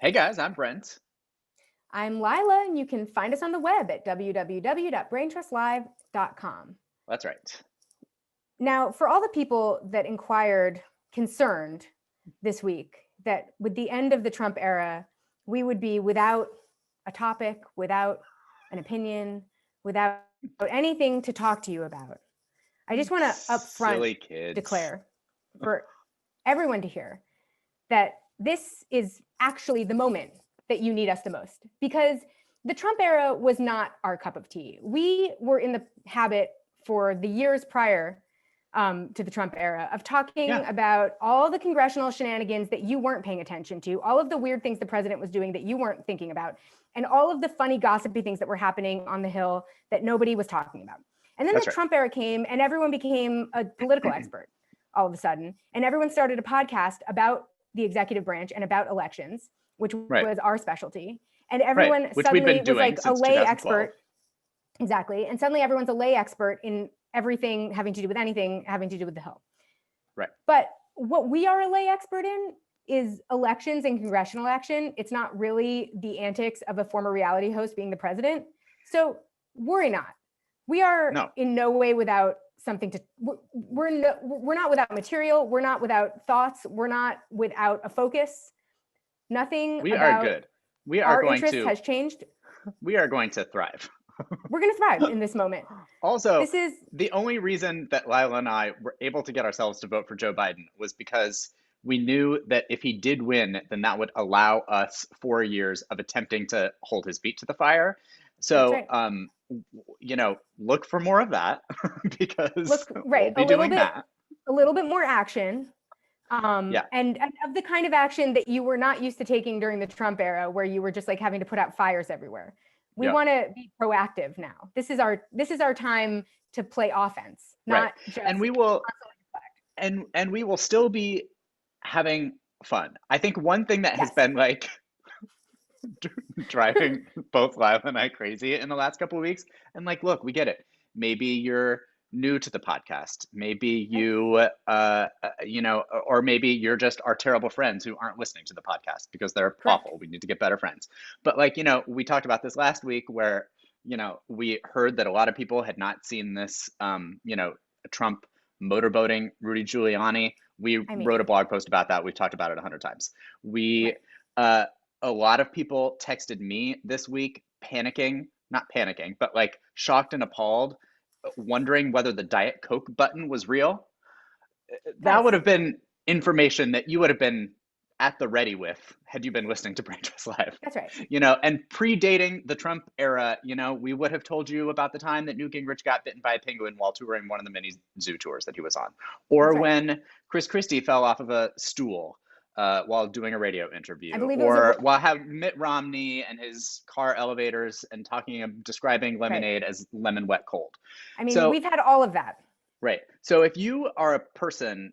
Hey guys, I'm Brent. I'm Lila, and you can find us on the web at www.braintrustlive.com. That's right. Now, for all the people that inquired, concerned this week, that with the end of the Trump era, we would be without a topic, without an opinion, without anything to talk to you about. I just want to upfront declare for everyone to hear that this is actually the moment that you need us the most, because the Trump era was not our cup of tea. We were in the habit for the years prior to the Trump era of talking about all the congressional shenanigans that you weren't paying attention to, all of the weird things the president was doing that you weren't thinking about, and all of the funny gossipy things that were happening on the Hill that nobody was talking about. And then Trump era came and everyone became a political expert all of a sudden. And everyone started a podcast about the executive branch and about elections, which was our specialty. And everyone suddenly was like a lay expert. Exactly. And suddenly everyone's a lay expert in everything having to do with anything having to do with the Hill. Right. But what we are a lay expert in is elections and congressional action. It's not really the antics of a former reality host being the president. So worry not. We are in no way without something to, we're not without material. We're not without thoughts. We're not without a focus. Nothing we about are good. We are our going interest to has changed. We are going to thrive. We're going to thrive in this moment. Also, this is the only reason that Lila and I were able to get ourselves to vote for Joe Biden was because we knew that if he did win, then that would allow us 4 years of attempting to hold his feet to the fire. So, look for more of that because we'll be doing that. A little bit more action. And of the kind of action that you were not used to taking during the Trump era, where you were just like having to put out fires everywhere. We want to be proactive now. This is our time to play offense, not just and we will still be having fun. I think one thing that has been like driving both Lila and I crazy in the last couple of weeks, and like, look, we get it. Maybe you're new to the podcast. Maybe you, or maybe you're just our terrible friends who aren't listening to the podcast because they're awful. We need to get better friends. But like, we talked about this last week where, we heard that a lot of people had not seen this, Trump motorboating Rudy Giuliani. We wrote a blog post about that. We've talked about it 100 times. A lot of people texted me this week not panicking, but like shocked and appalled, wondering whether the Diet Coke button was real. That would have been information that you would have been at the ready with had you been listening to Brain Trust Live. That's right. And predating the Trump era, we would have told you about the time that Newt Gingrich got bitten by a penguin while touring one of the many zoo tours that he was on. Or when Chris Christie fell off of a stool while doing a radio interview, or while having Mitt Romney and his car elevators and describing lemonade as lemon wet cold. I mean, we've had all of that. Right. So if you are a person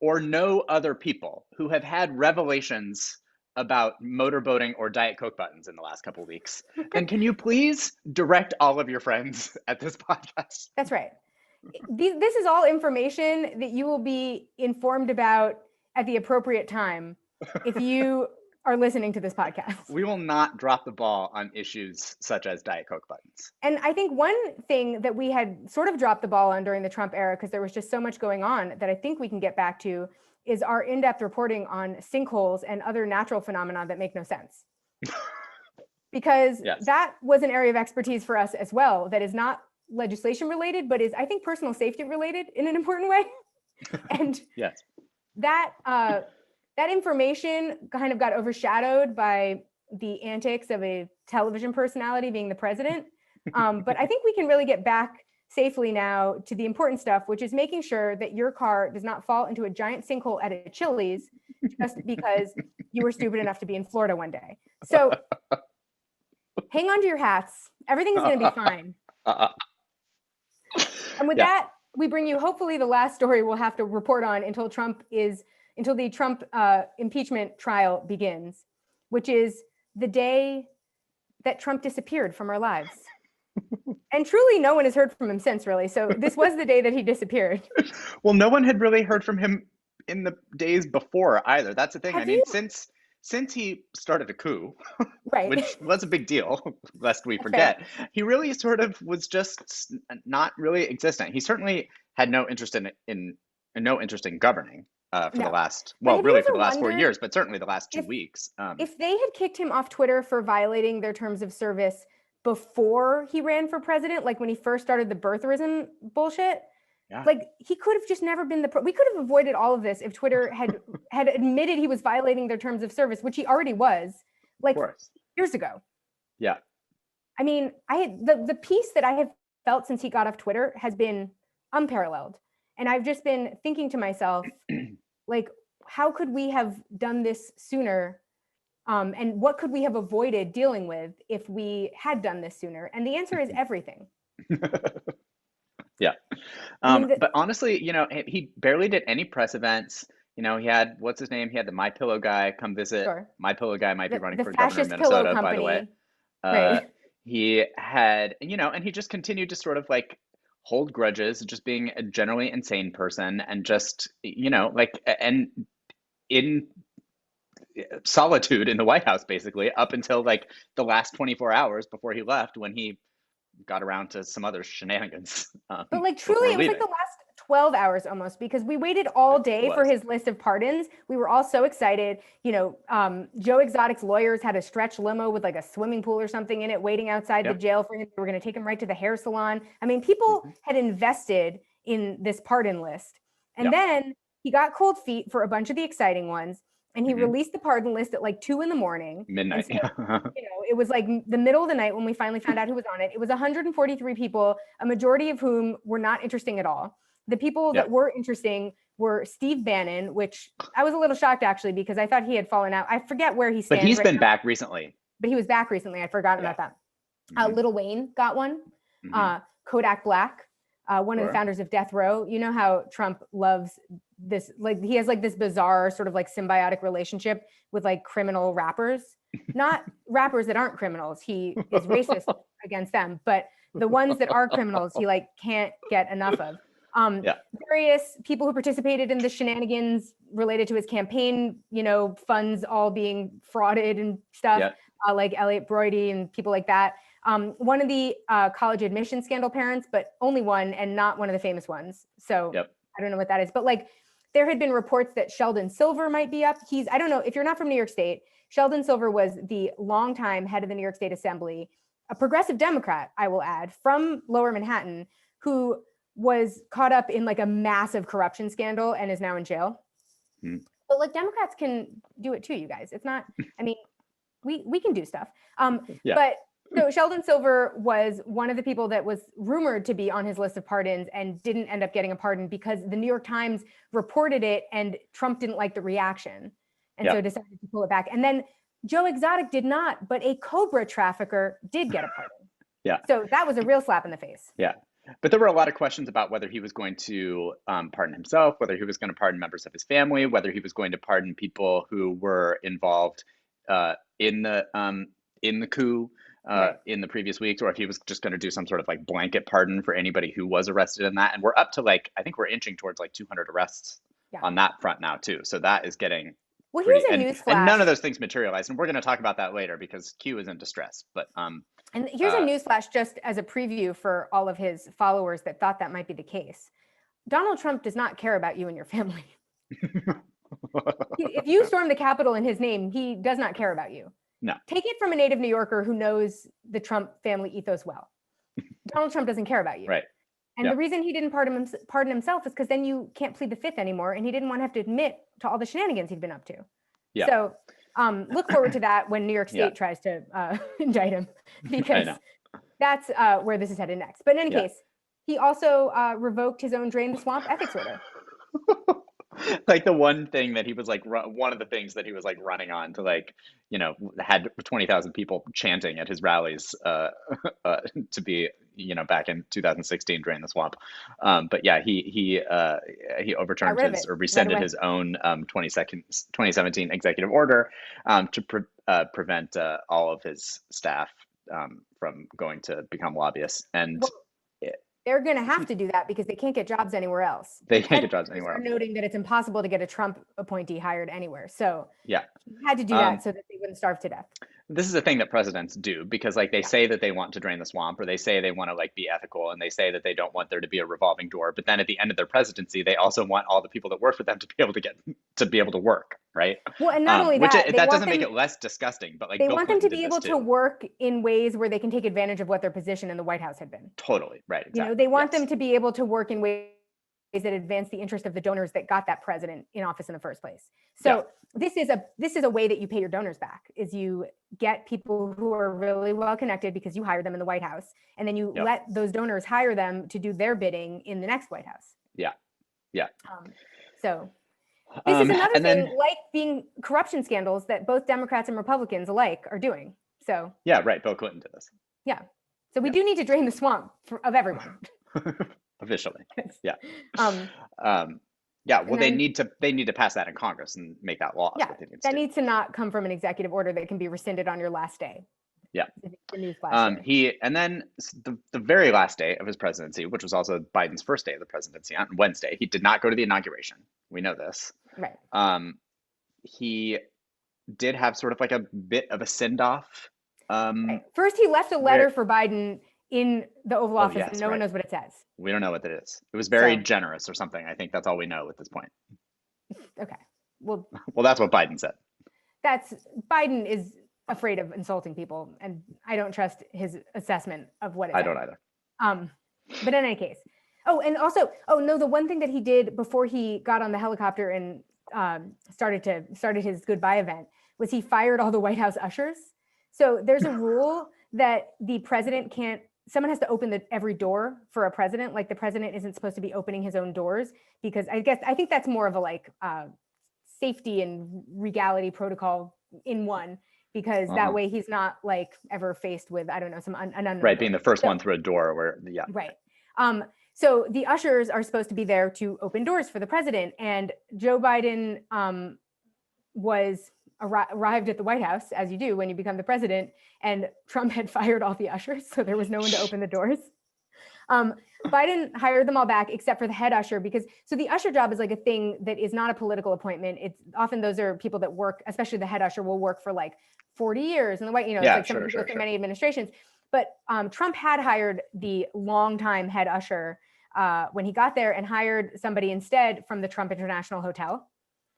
or know other people who have had revelations about motorboating or Diet Coke buttons in the last couple of weeks, then can you please direct all of your friends at this podcast? That's right. This is all information that you will be informed about at the appropriate time if you are listening to this podcast. We will not drop the ball on issues such as Diet Coke buttons. And I think one thing that we had sort of dropped the ball on during the Trump era, because there was just so much going on, that I think we can get back to, is our in-depth reporting on sinkholes and other natural phenomena that make no sense. Because that was an area of expertise for us as well, that is not legislation related, but is, I think, personal safety related in an important way. And that information kind of got overshadowed by the antics of a television personality being the president. But I think we can really get back safely now to the important stuff, which is making sure that your car does not fall into a giant sinkhole at a Chili's just because you were stupid enough to be in Florida one day. So hang on to your hats. Everything's going to be fine. And with that, we bring you hopefully the last story we'll have to report on until the Trump impeachment trial begins, which is the day that Trump disappeared from our lives. And truly, no one has heard from him since, really. So this was the day that he disappeared. Well, no one had really heard from him in the days before either. That's the thing. Since since he started a coup, Right. which was a big deal, lest we That's fair. forget, he really sort of was just not really existent. He certainly had no interest in governing for the No. last, But well, have you really for the ever last four wondered years, but certainly the last two if weeks. if they had kicked him off Twitter for violating their terms of service before he ran for president, like when he first started the birtherism bullshit, Yeah, like he could have just never been we could have avoided all of this if Twitter had admitted he was violating their terms of service, which he already was, of like course. years ago. Yeah. I mean, the peace that I have felt since he got off Twitter has been unparalleled. And I've just been thinking to myself, like, how could we have done this sooner? And what could we have avoided dealing with if we had done this sooner? And the answer is everything. Yeah. I mean, But honestly, he barely did any press events. He had, what's his name? He had the My Pillow guy come visit. sure, My Pillow guy might be running the for governor of fascist pillow Minnesota, by the way. company, Uh, right? he had, and he just continued to sort of like hold grudges, just being a generally insane person, and just, and in solitude in the White House, basically, up until like the last 24 hours before he left, when he got around to some other shenanigans But like truly, before it was like leaving. the last 12 hours almost because we waited all It day for was. his list of pardons. We were all so excited. Joe Exotic's lawyers had a stretch limo with like a swimming pool or something in it waiting outside the Yep. jail for him. They were going to take him right to the hair salon. I mean, people Hmm. had invested in this pardon list. And Yep. then he got cold feet for a bunch of the exciting ones. And he Hmm. released the pardon list at like 2 a.m. And Midnight. so it was like the middle of the night when we finally found out who was on it. It was 143 people, a majority of whom were not interesting at all. The people Yeah. that were interesting were Steve Bannon, which I was a little shocked actually because I thought he had fallen out. I forget where he But stands he's right been now, back recently. but he was back recently. I'd forgotten Yeah. about that. Hmm. Lil Wayne got one. Hmm. Kodak Black, one of the Sure. founders of Death Row. You know how Trump loves this, like he has like this bizarre sort of like symbiotic relationship with like criminal rappers, not rappers that aren't criminals. He is racist against them, but the ones that are criminals, he like can't get enough of. Yeah. Various people who participated in the shenanigans related to his campaign, funds all being frauded and stuff, Yeah. like Elliot Broidy and people like that. One of the college admission scandal parents, but only one and not one of the famous ones. So Yep. I don't know what that is. But like there had been reports that Sheldon Silver might be up. I don't know, if you're not from New York State, Sheldon Silver was the longtime head of the New York State Assembly, a progressive Democrat, I will add, from Lower Manhattan, who was caught up in like a massive corruption scandal and is now in jail. Hmm. But like Democrats can do it too, you guys. It's not, I mean, we can do stuff. Yeah. But so Sheldon Silver was one of the people that was rumored to be on his list of pardons and didn't end up getting a pardon because the New York Times reported it and Trump didn't like the reaction. And so Yeah. decided to pull it back. And then Joe Exotic did not, but a Cobra trafficker did get a pardon. Yeah. So that was a real slap in the face. Yeah. But there were a lot of questions about whether he was going to pardon himself, whether he was going to pardon members of his family, whether he was going to pardon people who were involved in the coup Right. in the previous weeks, or if he was just going to do some sort of like blanket pardon for anybody who was arrested in that. And we're up to like, I think we're inching towards like 200 arrests Yeah. on that front now too. So that is getting Well, pretty, here's a and none newsflash. of those things materialized. And we're going to talk about that later because Q is in distress. But And here's a newsflash just as a preview for all of his followers that thought that might be the case. Donald Trump does not care about you and your family. If you storm the Capitol in his name, he does not care about you. No. Take it from a native New Yorker who knows the Trump family ethos well. Donald Trump doesn't care about you. Right. And Yeah. the reason he didn't pardon himself is because then you can't plead the fifth anymore, and he didn't want to have to admit to all the shenanigans he'd been up to. Yeah. So look forward to that when New York State Yeah. tries to indict him, I because know. that's where this is headed next. But in any Yeah. case, he also revoked his own drain the swamp ethics order. Like the one thing that he was like, one of the things that he was like running on to like, had 20,000 people chanting at his rallies to be, back in 2016 drain the swamp. But yeah, he overturned Got rid of his it or right rescinded away. his own 2017 executive order to prevent all of his staff from going to become lobbyists. And Well, they're going to have to do that because they can't get jobs anywhere else. They can't get jobs anywhere else. They're noting that it's impossible to get a Trump appointee hired anywhere. So Yeah, he had to do that so that they wouldn't starve to death. this is a thing that presidents do because like they say that they want to drain the swamp, or they say they want to like be ethical, and they say that they don't want there to be a revolving door, but then at the end of their presidency they also want all the people that work for them to be able to work, right? Well, and not only Which that, that doesn't make it less disgusting, but like they Bill want them Clinton to be did able this to too. work in ways where they can take advantage of what their position in the White House had been. Totally, right, exactly. You know, they want them to be able to work in ways that advance the interest of the donors that got that president in office in the first place. So this is a way that you pay your donors back, is you get people who are really well connected because you hire them in the White House, and then you let those donors hire them to do their bidding in the next White House. Yeah. So this is another thing, like being corruption scandals that both Democrats and Republicans alike are doing. So yeah, right. Bill Clinton did this. Yeah. So we do need to drain the swamp of everyone. Officially. Yeah. Yeah. Well, they need to pass that in Congress and make that law. Yeah. That needs to not come from an executive order that can be rescinded on your last day. Yeah. And then the very last day of his presidency, which was also Biden's first day of the presidency, on Wednesday, he did not go to the inauguration. We know this. Right. He did have sort of like a bit of a send-off. Right. First, he left a letter for Biden in the Oval Office, and no one knows what it says. We don't know what it is. It was very generous or something. I think that's all we know at this point. Okay. Well, that's what Biden said. Biden is afraid of insulting people, and I don't trust his assessment of what it is. I don't either. But in any case. The one thing that he did before he got on the helicopter and started his goodbye event was he fired all the White House ushers. So there's a rule that the president someone has to open every door for a president. Like the president isn't supposed to be opening his own doors, because I think that's more of a safety and regality protocol in one, because that way he's not like ever faced with, I don't know, some unknown. Right, being the first one through a door Right. So the ushers are supposed to be there to open doors for the president, and Joe Biden arrived at the White House, as you do when you become the president, and Trump had fired all the ushers, so there was no one to open the doors. Biden hired them all back except for the head usher, because the usher job is like a thing that is not a political appointment. It's often those are people that work, especially the head usher will work for like 40 years in the White, through many administrations. But Trump had hired the longtime head usher when he got there, and hired somebody instead from the Trump International Hotel.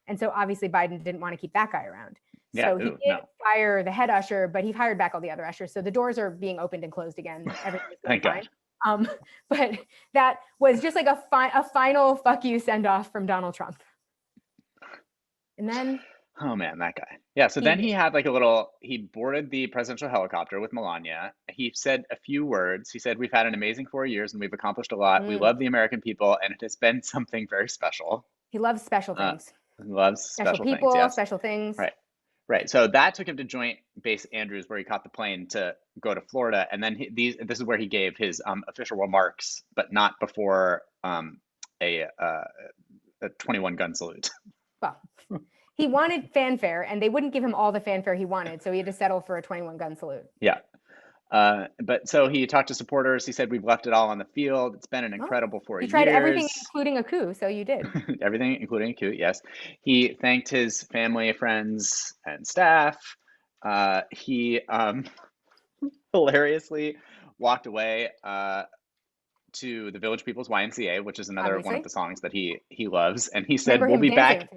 And so obviously Biden didn't want to keep that guy around. So he did fire the head usher, but he hired back all the other ushers. So the doors are being opened and closed again. Everything's going fine. But that was just like a final fuck you send off from Donald Trump. And then, oh man, that guy. Yeah. So then he had like he boarded the presidential helicopter with Melania. He said a few words. He said, "We've had an amazing 4 years and we've accomplished a lot. We love the American people, and it has been something very special." He loves special things. Loves special people, things, yes. Special things. Right. So that took him to Joint Base Andrews, where he caught the plane to go to Florida, and then this is where he gave his official remarks, but not before a 21 gun salute. Well, he wanted fanfare, and they wouldn't give him all the fanfare he wanted, so he had to settle for a 21 gun salute. Yeah. But so he talked to supporters. He said, "We've left it all on the field. It's been an incredible 4 years." You tried everything, including a coup, so you did. Everything, including a coup, yes. He thanked his family, friends, and staff. He hilariously walked away to the Village People's YMCA, which is another one of the songs that he loves. And he said, "We'll be back."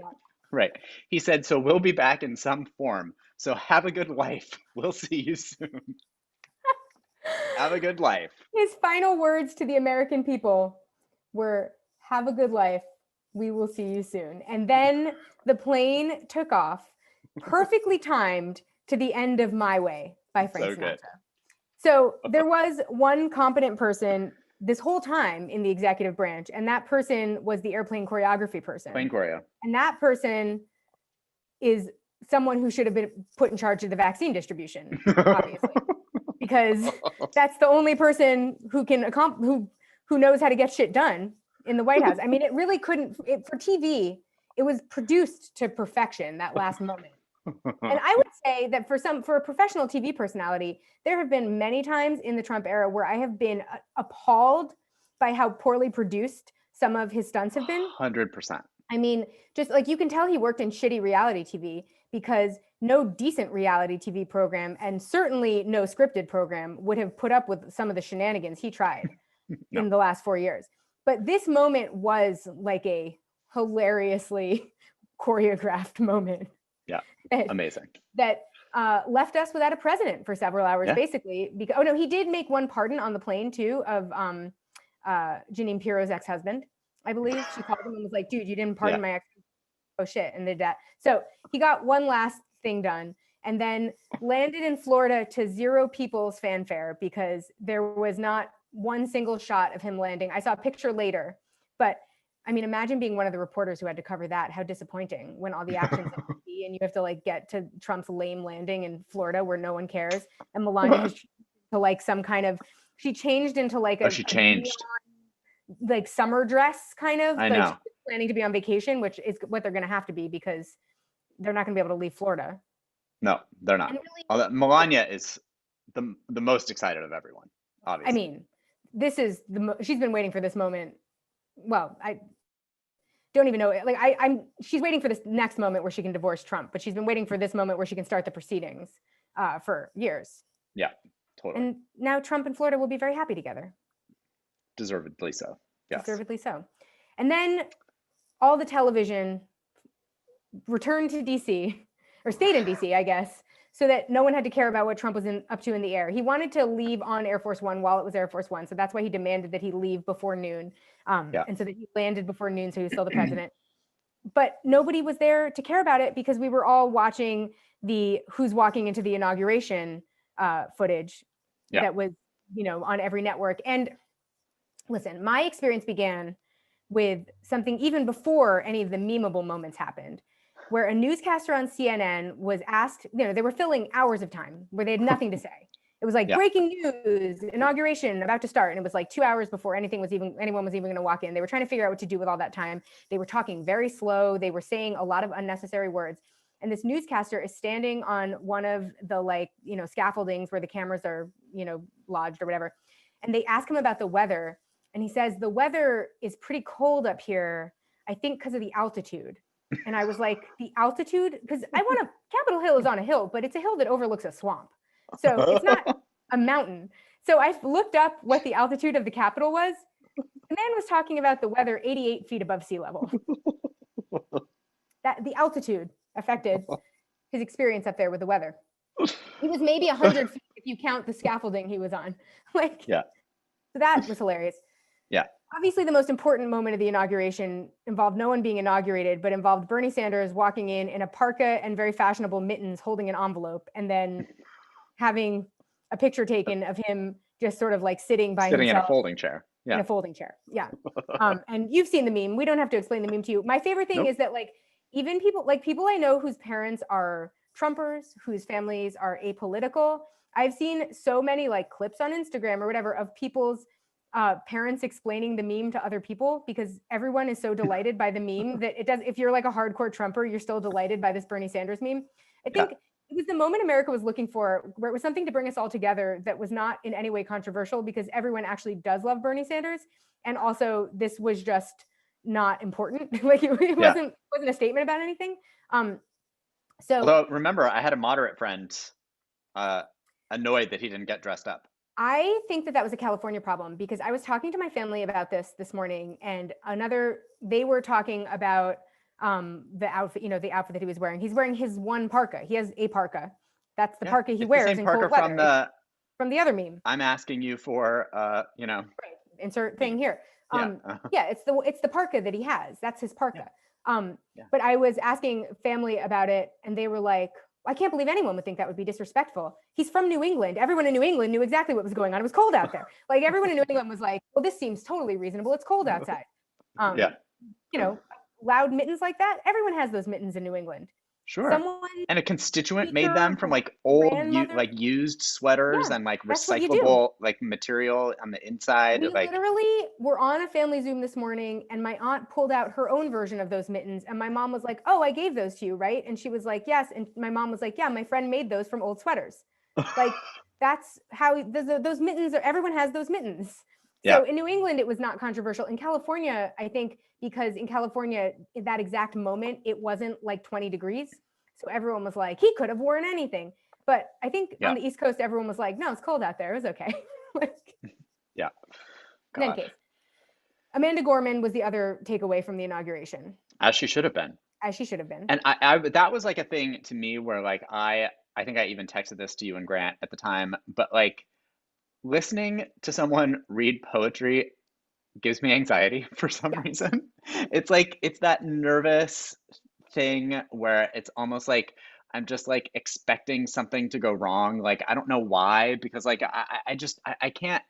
Right. He said, "So we'll be back in some form. So have a good life. We'll see you soon." Have a good life. His final words to the American people were, "Have a good life. We will see you soon." And then the plane took off, perfectly timed to the end of My Way by Frank Sinatra. So there was one competent person this whole time in the executive branch, and that person was the airplane choreography person. Plane choreo. And that person is someone who should have been put in charge of the vaccine distribution, obviously, because that's the only person who can who knows how to get shit done in the White House. I mean, it really couldn't for TV. It was produced to perfection, that last moment. And I would say that for a professional TV personality, there have been many times in the Trump era where I have been appalled by how poorly produced some of his stunts have been? 100%. I mean, just like you can tell he worked in shitty reality TV, because no decent reality TV program, and certainly no scripted program, would have put up with some of the shenanigans he tried No. in the last 4 years. But this moment was like a hilariously choreographed moment. Yeah. Amazing. That left us without a president for several hours, Yeah. basically. Because, oh no, he did make one pardon on the plane too of Jeanine Pirro's ex-husband, I believe. She called him and was like, dude, you didn't pardon my ex. Oh shit, and did that. So he got one last thing done, and then landed in Florida to zero people's fanfare, because there was not one single shot of him landing. I saw a picture later, but I mean, imagine being one of the reporters who had to cover that. How disappointing, when all the action's on TV and you have to like get to Trump's lame landing in Florida where no one cares. And Melania has to like some kind of, she changed into like she changed. Like summer dress kind of. I like know. Planning to be on vacation, which is what they're going to have to be, because they're not going to be able to leave Florida. No, they're not. Really, Melania is the most excited of everyone, obviously. I mean, this is she's been waiting for this moment. Well, I don't even know. Like she's waiting for this next moment where she can divorce Trump, but she's been waiting for this moment where she can start the proceedings for years. Yeah, totally. And now Trump and Florida will be very happy together. Deservedly so. Yes. Deservedly so. And then all the television returned to DC, or stayed in DC, I guess, so that no one had to care about what Trump was up to in the air. He wanted to leave on Air Force One while it was Air Force One. So that's why he demanded that he leave before noon. And so that he landed before noon, so he was still the president. But nobody was there to care about it, because we were all watching the who's walking into the inauguration footage that was, on every network. And listen, my experience began with something even before any of the memeable moments happened, where a newscaster on CNN was asked, they were filling hours of time where they had nothing to say. It was like breaking news, inauguration about to start. And it was like 2 hours before anyone was even going to walk in. They were trying to figure out what to do with all that time. They were talking very slow. They were saying a lot of unnecessary words. And this newscaster is standing on one of the scaffoldings where the cameras are, lodged or whatever. And they ask him about the weather. And he says, the weather is pretty cold up here, I think because of the altitude. And I was like, the altitude? Because Capitol Hill is on a hill, but it's a hill that overlooks a swamp. So it's not a mountain. So I looked up what the altitude of the Capitol was. The man was talking about the weather 88 feet above sea level. That the altitude affected his experience up there with the weather. He was maybe 100 feet if you count the scaffolding he was on. So that was hilarious. Yeah. Obviously, the most important moment of the inauguration involved no one being inaugurated, but involved Bernie Sanders walking in a parka and very fashionable mittens, holding an envelope, and then having a picture taken of him just sort of like sitting himself. In a folding chair. Yeah. In a folding chair. Yeah. And you've seen the meme. We don't have to explain the meme to you. My favorite thing is that even people I know whose parents are Trumpers, whose families are apolitical. I've seen so many clips on Instagram or whatever of people's parents explaining the meme to other people, because everyone is so delighted by the meme that it does. If you're like a hardcore Trumper, you're still delighted by this Bernie Sanders meme. I think it was the moment America was looking for, where it was something to bring us all together that was not in any way controversial, because everyone actually does love Bernie Sanders. And also this was just not important. It wasn't a statement about anything. Although remember, I had a moderate friend annoyed that he didn't get dressed up. I think that was a California problem, because I was talking to my family about this morning, and they were talking about the outfit, the outfit that he was wearing. He's wearing his one parka. He has a parka. That's the parka he wears in cold weather. From the other meme. I'm asking you for, Right. Insert thing here. It's the parka that he has. That's his parka. But I was asking family about it, and they were like, I can't believe anyone would think that would be disrespectful. He's from New England. Everyone in New England knew exactly what was going on. It was cold out there. Everyone in New England was like, well, this seems totally reasonable. It's cold outside. Loud mittens like that. Everyone has those mittens in New England. Sure. And a constituent made them from old, used sweaters and recyclable material on the inside. We literally were on a family Zoom this morning, and my aunt pulled out her own version of those mittens, and my mom was like, "Oh, I gave those to you, right?" And she was like, "Yes." And my mom was like, "Yeah, my friend made those from old sweaters." That's how those mittens are. Everyone has those mittens. Yeah. So in New England, it was not controversial. In California, I think because in California, at that exact moment, it wasn't like 20 degrees. So everyone was like, he could have worn anything. But I think Yeah. on the East Coast, everyone was like, no, it's cold out there. It was okay. Yeah. In any God. case, Amanda Gorman was the other takeaway from the inauguration, As she should have been. as she should have been. And I that was like a thing to me where like I think I even texted this to you and Grant at the time, but like listening to someone read poetry gives me anxiety for some Yeah. reason. It's like it's that nervous thing where it's almost like I'm just like expecting something to go wrong. Like I don't know why, because like I just I can't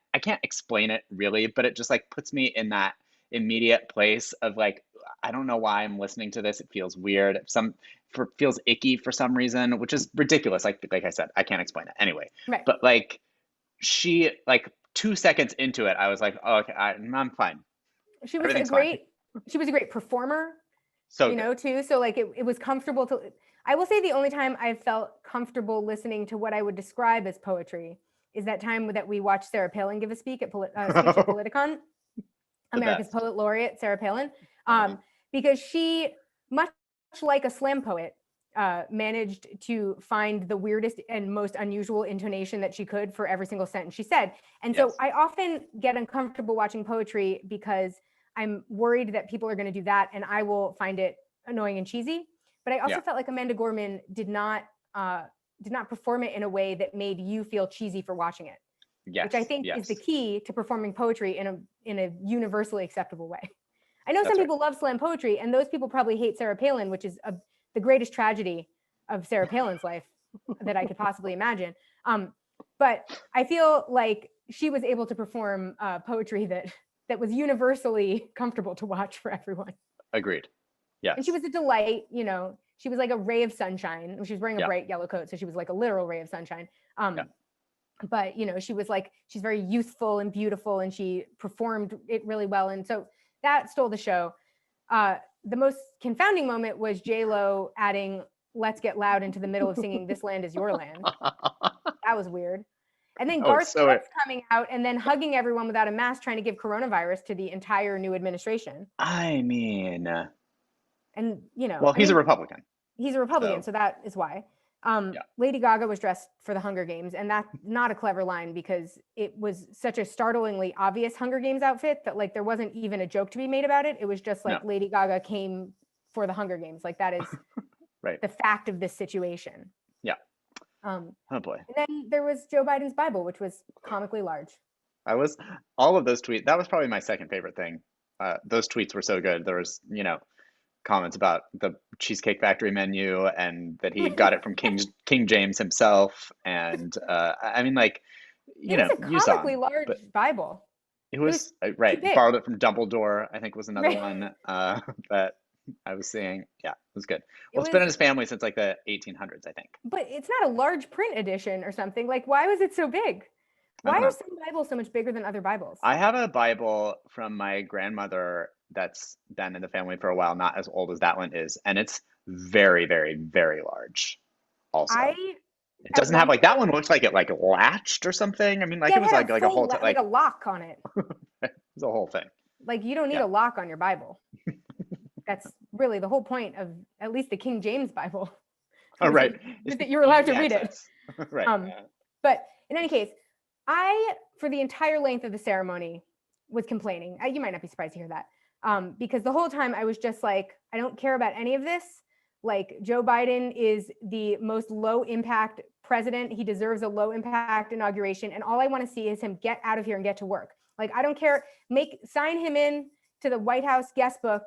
explain it really, but it just like puts me in that immediate place of like I don't know why I'm listening to this. It feels weird. Feels icky for some reason, which is ridiculous. Like I said, I can't explain it anyway. Right. But like she like 2 seconds into it, I was like, oh, okay, I'm fine. She was a Everything's fine. great performer, So good. too. So like it was comfortable to, I will say the only time I felt comfortable listening to what I would describe as poetry is that time that we watched Sarah Palin give a speech at Politicon, The America's best. poet laureate, Sarah Palin, Uh, because she, much like a slam poet, managed to find the weirdest and most unusual intonation that she could for every single sentence she said. And so yes. I often get uncomfortable watching poetry because I'm worried that people are going to do that and I will find it annoying and cheesy. But I also Yeah. felt like Amanda Gorman did not perform it in a way that made you feel cheesy for watching it, Yes. which I think is the Yes. key to performing poetry in a universally acceptable way. I know That's some right. people love slam poetry, and those people probably hate Sarah Palin, which is the greatest tragedy of Sarah Palin's life that I could possibly imagine. But I feel like she was able to perform poetry that was universally comfortable to watch for everyone. Agreed. And she Yes. was a delight, she was like a ray of sunshine. She was wearing a Yeah. bright yellow coat, so she was like a literal ray of sunshine. Yeah. But she was like, she's very youthful and beautiful, and she performed it really well. And so that stole the show. The most confounding moment was J-Lo adding "Let's Get Loud" into the middle of singing "This Land Is Your Land." That was weird. And then Oh, Garth so Brooks coming out and then hugging everyone without a mask, trying to give coronavirus to the entire new administration. I mean, And well, he's a Republican. he's a Republican, So so that is why. yeah. Lady Gaga was dressed for the Hunger Games, and that's not a clever line because it was such a startlingly obvious Hunger Games outfit that like there wasn't even a joke to be made about it. It was just like No. Lady Gaga came for the Hunger Games. Like that is Right. the fact of this situation. Yeah. Oh boy. And then there was Joe Biden's Bible, which was comically large. All of those tweets. That was probably my second favorite thing. Those tweets were so good. There was, comments about the Cheesecake Factory menu and that he got it from King James himself. And I mean, like, It was a you saw comically him, large but Bible. it was too right. big. Borrowed it from Dumbledore, I think was another Right. one that I was seeing. Yeah, it was good. It Well, it's been in was, his family since like the 1800s, I think. but it's not a large print edition or something. Like, why was it so big? I Why don't are know. some Bibles so much bigger than other Bibles? I have a Bible from my grandmother that's been in the family for a while, not as old as that one is, and it's very, very, very large. Also, I it at doesn't have one like that point, one looks like it like latched or something. I mean, like yeah, it it was had a like a full whole like a lock on it. it was a whole thing. Like you don't need Yeah. a lock on your Bible. That's really the whole point of at least the King James Bible. Oh, right. Is that you're allowed to Easy read it. access. Right. But in any case, I, for the entire length of the ceremony, was complaining. You might not be surprised to hear that. Because the whole time I was just like, I don't care about any of this. Like Joe Biden is the most low impact president. He deserves a low impact inauguration. And all I want to see is him get out of here and get to work. Like, I don't care. Sign him in to the White House guest book,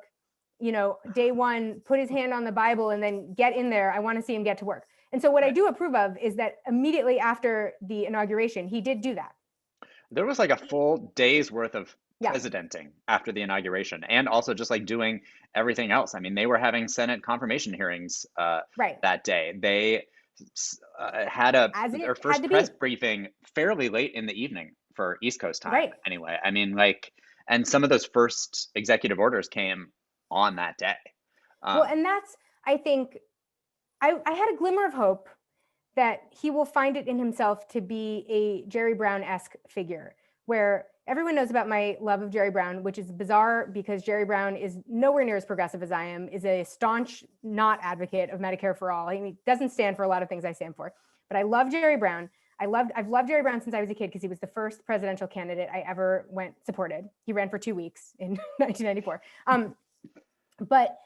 day one, put his hand on the Bible and then get in there. I want to see him get to work. And so what I do approve of is that immediately after the inauguration, he did do that. There was like a full day's worth of Yeah. presidenting after the inauguration and also just like doing everything else. I mean, they were having Senate confirmation hearings Right. that day. They had their first press briefing fairly late in the evening for East Coast time. Right. Anyway, I mean, like, and some of those first executive orders came on that day. Well, and that's, I think, I had a glimmer of hope that he will find it in himself to be a Jerry Brown-esque figure, where everyone knows about my love of Jerry Brown, which is bizarre because Jerry Brown is nowhere near as progressive as I am, is a staunch not advocate of Medicare for all. He doesn't stand for a lot of things I stand for, but I love Jerry Brown. I've loved Jerry Brown since I was a kid because he was the first presidential candidate I ever supported. He ran for 2 weeks in 1994. But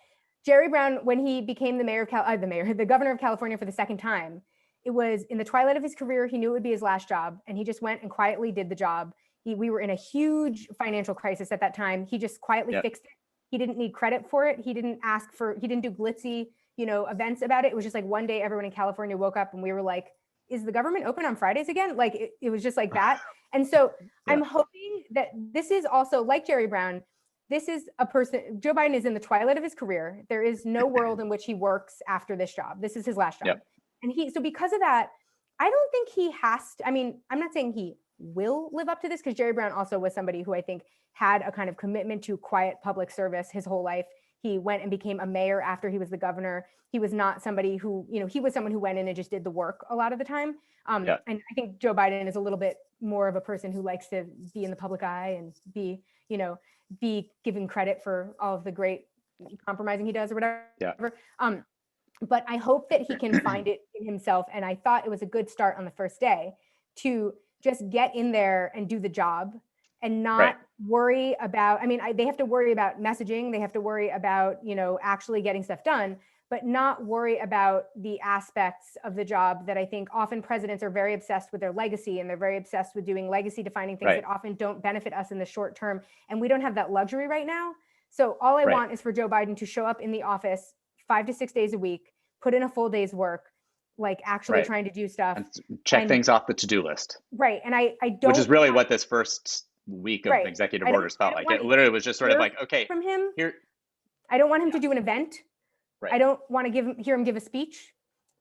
Jerry Brown, when he became the governor of California for the second time, it was in the twilight of his career. He knew it would be his last job, and he just went and quietly did the job. We were in a huge financial crisis at that time. He just quietly fixed it. He didn't need credit for it. He didn't do glitzy, events about it. It was just like one day everyone in California woke up and we were like, is the government open on Fridays again? Like it was just like that. And so I'm hoping that this is also like Jerry Brown. This is a person, Joe Biden is in the twilight of his career. There is no world in which he works after this job. This is his last job. And so because of that, I don't think he has to, I'm not saying he will live up to this, because Jerry Brown also was somebody who I think had a kind of commitment to quiet public service his whole life. He went and became a mayor after he was the governor. He was not somebody who, he was someone who went in and just did the work a lot of the time. And I think Joe Biden is a little bit more of a person who likes to be in the public eye and be given credit for all of the great compromising he does or whatever. But I hope that he can find it in himself. And I thought it was a good start on the first day to just get in there and do the job and not worry about, they have to worry about messaging. They have to worry about, actually getting stuff done, but not worry about the aspects of the job that I think often presidents are very obsessed with their legacy, and they're very obsessed with doing legacy defining things that often don't benefit us in the short term. And we don't have that luxury right now. So all I want is for Joe Biden to show up in the office 5 to 6 days a week, put in a full day's work, like actually trying to do stuff. And check things off the to-do list. Right. And I don't. Which is really what this first week of executive orders felt like. It literally was just sort of like, okay, from him. Here. I don't want him to do an event. I don't want to hear him give a speech.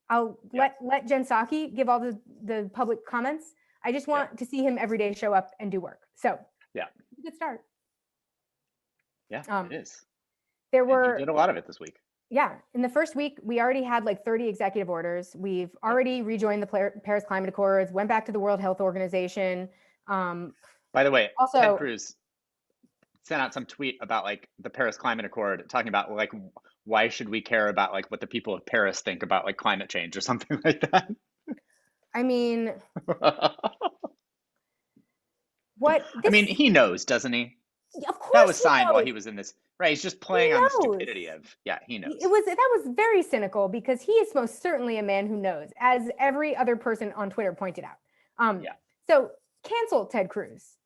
I'll let Jen Psaki give all the public comments. I just want to see him every day show up and do work. So good start. Yeah, it is. There were he did a lot of it this week. Yeah. In the first week, we already had like 30 executive orders. We've already rejoined the Paris Climate Accords, went back to the World Health Organization. By the way, also, Ted Cruz sent out some tweet about like the Paris Climate Accord, talking about like, why should we care about like what the people of Paris think about like climate change or something like that? He knows, doesn't he? Of course, that was signed while he was in this. Right, he's just playing on the stupidity of. Yeah, he knows. That was very cynical, because he is most certainly a man who knows, as every other person on Twitter pointed out. So cancel Ted Cruz.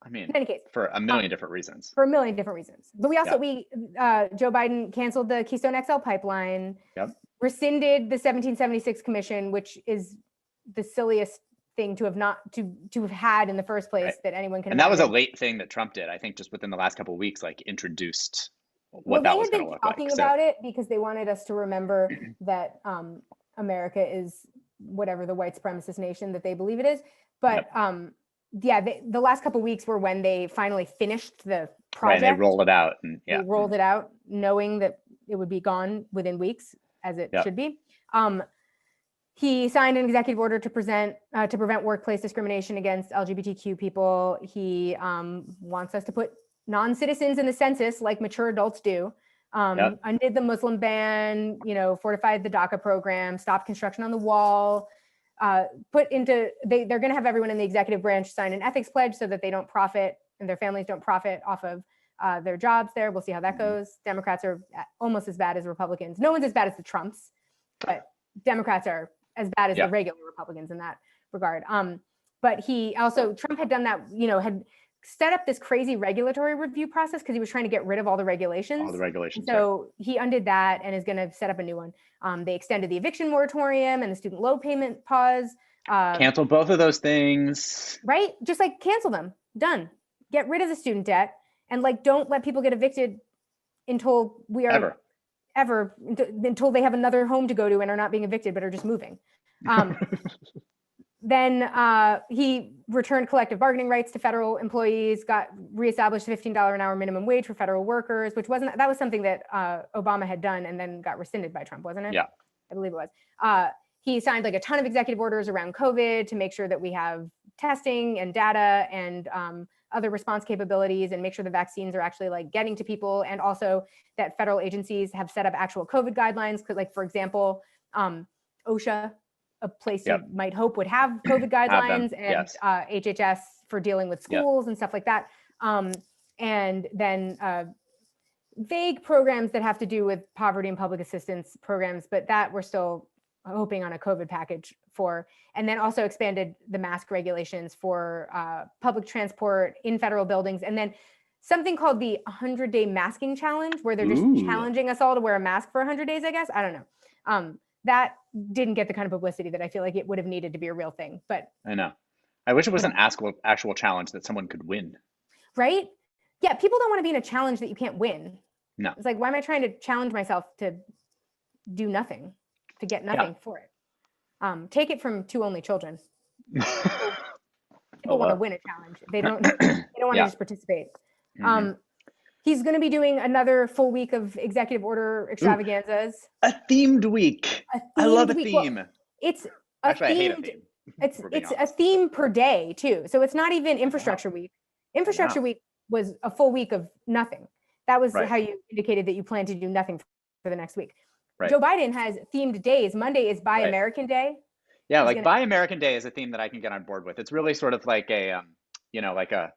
In any case, for a million different reasons. For a million different reasons. But we also Joe Biden canceled the Keystone XL pipeline. Rescinded the 1776 commission, which is the silliest thing to have had in the first place that anyone can. And that was a late thing that Trump did. I think just within the last couple of weeks, like introduced what that was going to look like. They had been talking about it because they wanted us to remember that America is whatever the white supremacist nation that they believe it is. But the last couple of weeks were when they finally finished the project. Right, they rolled it out. They rolled it out knowing that it would be gone within weeks, as it should be. He signed an executive order to prevent workplace discrimination against LGBTQ people. He wants us to put non-citizens in the census like mature adults do. Undid the Muslim ban, fortified the DACA program, stopped construction on the wall, they're going to have everyone in the executive branch sign an ethics pledge so that they don't profit and their families don't profit off of their jobs there. We'll see how that goes. Democrats are almost as bad as Republicans. No one's as bad as the Trumps, but Democrats are as bad as the regular Republicans in that regard. But Trump had done that, had set up this crazy regulatory review process because he was trying to get rid of all the regulations. So he undid that and is going to set up a new one. They extended the eviction moratorium and the student loan payment pause. Cancel both of those things. Right? Just like cancel them. Done. Get rid of the student debt and like don't let people get evicted until we are until they have another home to go to and are not being evicted but are just moving. Then he returned collective bargaining rights to federal employees, got reestablished $15 an hour minimum wage for federal workers, that was something that Obama had done and then got rescinded by Trump, wasn't it? Yeah. I believe it was. He signed like a ton of executive orders around COVID to make sure that we have testing and data and other response capabilities and make sure the vaccines are actually like getting to people, and also that federal agencies have set up actual COVID guidelines. Because, like, for example, OSHA, a place you might hope would have COVID guidelines, and HHS for dealing with schools and stuff like that. And then vague programs that have to do with poverty and public assistance programs, but that we're still hoping on a COVID package for. And then also expanded the mask regulations for public transport in federal buildings. And then something called the 100-day masking challenge, where they're just challenging us all to wear a mask for 100 days, I guess. I don't know. That didn't get the kind of publicity that I feel like it would have needed to be a real thing. But I know. I wish it was an actual challenge that someone could win. Right? Yeah, people don't want to be in a challenge that you can't win. No. It's like, why am I trying to challenge myself to do nothing, to get nothing for it? Take it from two only children. People want to win a challenge. They don't want to just participate. He's going to be doing another full week of executive order extravaganzas. A themed week. I love a theme. Well, it's I hate a theme. It's a theme per day too. So it's not even infrastructure week. Infrastructure week was a full week of nothing. That was how you indicated that you plan to do nothing for the next week. Right. Joe Biden has themed days. Monday is Buy American Day. Yeah, like Buy American Day is a theme that I can get on board with. It's really sort of like a, like a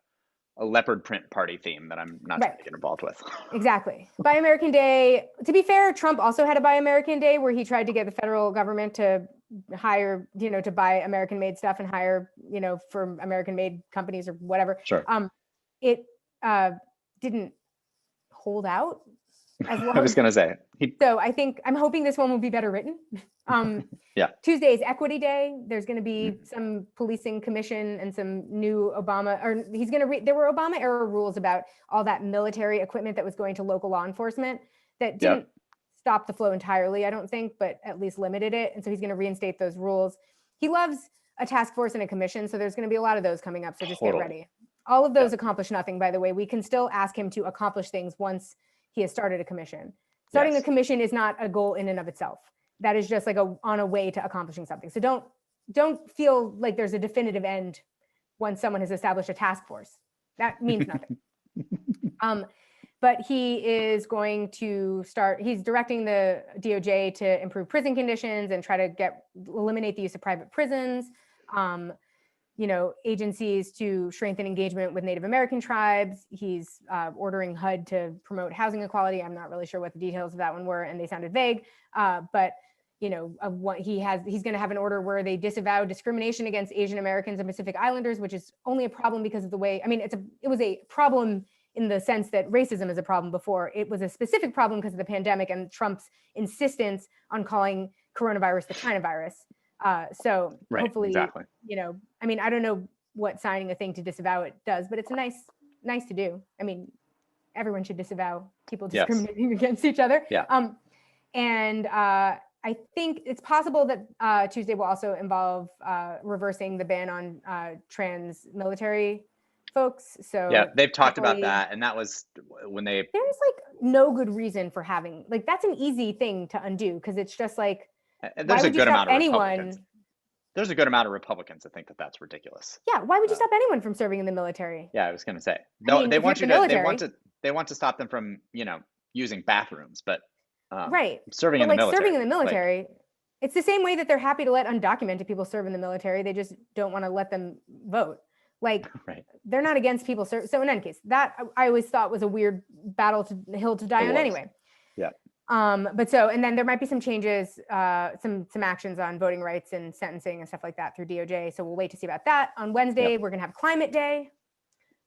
leopard print party theme that I'm not trying to get involved with. Exactly. Buy American Day. To be fair, Trump also had a Buy American Day where he tried to get the federal government to hire, to buy American made stuff and hire, for American made companies or whatever. Sure. It didn't hold out as long. I was going to say. So I'm hoping this one will be better written. Tuesday is Equity Day. There's going to be some policing commission and some new there were Obama era rules about all that military equipment that was going to local law enforcement that didn't stop the flow entirely, I don't think, but at least limited it. And so he's going to reinstate those rules. He loves a task force and a commission. So there's going to be a lot of those coming up. So just get ready. All of those accomplish nothing, by the way. We can still ask him to accomplish things once he has started a commission. Starting a commission is not a goal in and of itself. That is just like on a way to accomplishing something. So don't feel like there's a definitive end once someone has established a task force. That means nothing. But he is going to he's directing the DOJ to improve prison conditions and try to eliminate the use of private prisons. Agencies to strengthen engagement with Native American tribes. He's ordering HUD to promote housing equality. I'm not really sure what the details of that one were, and they sounded vague. But what he's going to have an order where they disavow discrimination against Asian Americans and Pacific Islanders, which is only a problem because of the way. I mean, it was a problem in the sense that racism is a problem before. It was a specific problem because of the pandemic and Trump's insistence on calling coronavirus the China virus. Hopefully, I don't know what signing a thing to disavow it does, but it's nice to do. I mean, everyone should disavow people discriminating against each other. Yeah. I think it's possible that Tuesday will also involve reversing the ban on trans military folks. So they've talked about that, and that was when there's no good reason for having that's an easy thing to undo because it's just like. There's a good amount of Republicans. There's a good amount of Republicans that think that that's ridiculous. Yeah, why would you stop anyone from serving in the military? Yeah, I was going to say. No, they want to stop them from, using bathrooms, but serving in the military. Serving in the military, it's the same way that they're happy to let undocumented people serve in the military. They just don't want to let them vote. They're not against people serve. So in any case, that I always thought was a weird hill to die on anyway. Yeah. And then there might be some changes, some actions on voting rights and sentencing and stuff like that through DOJ. So we'll wait to see about that. On Wednesday, we're going to have Climate Day.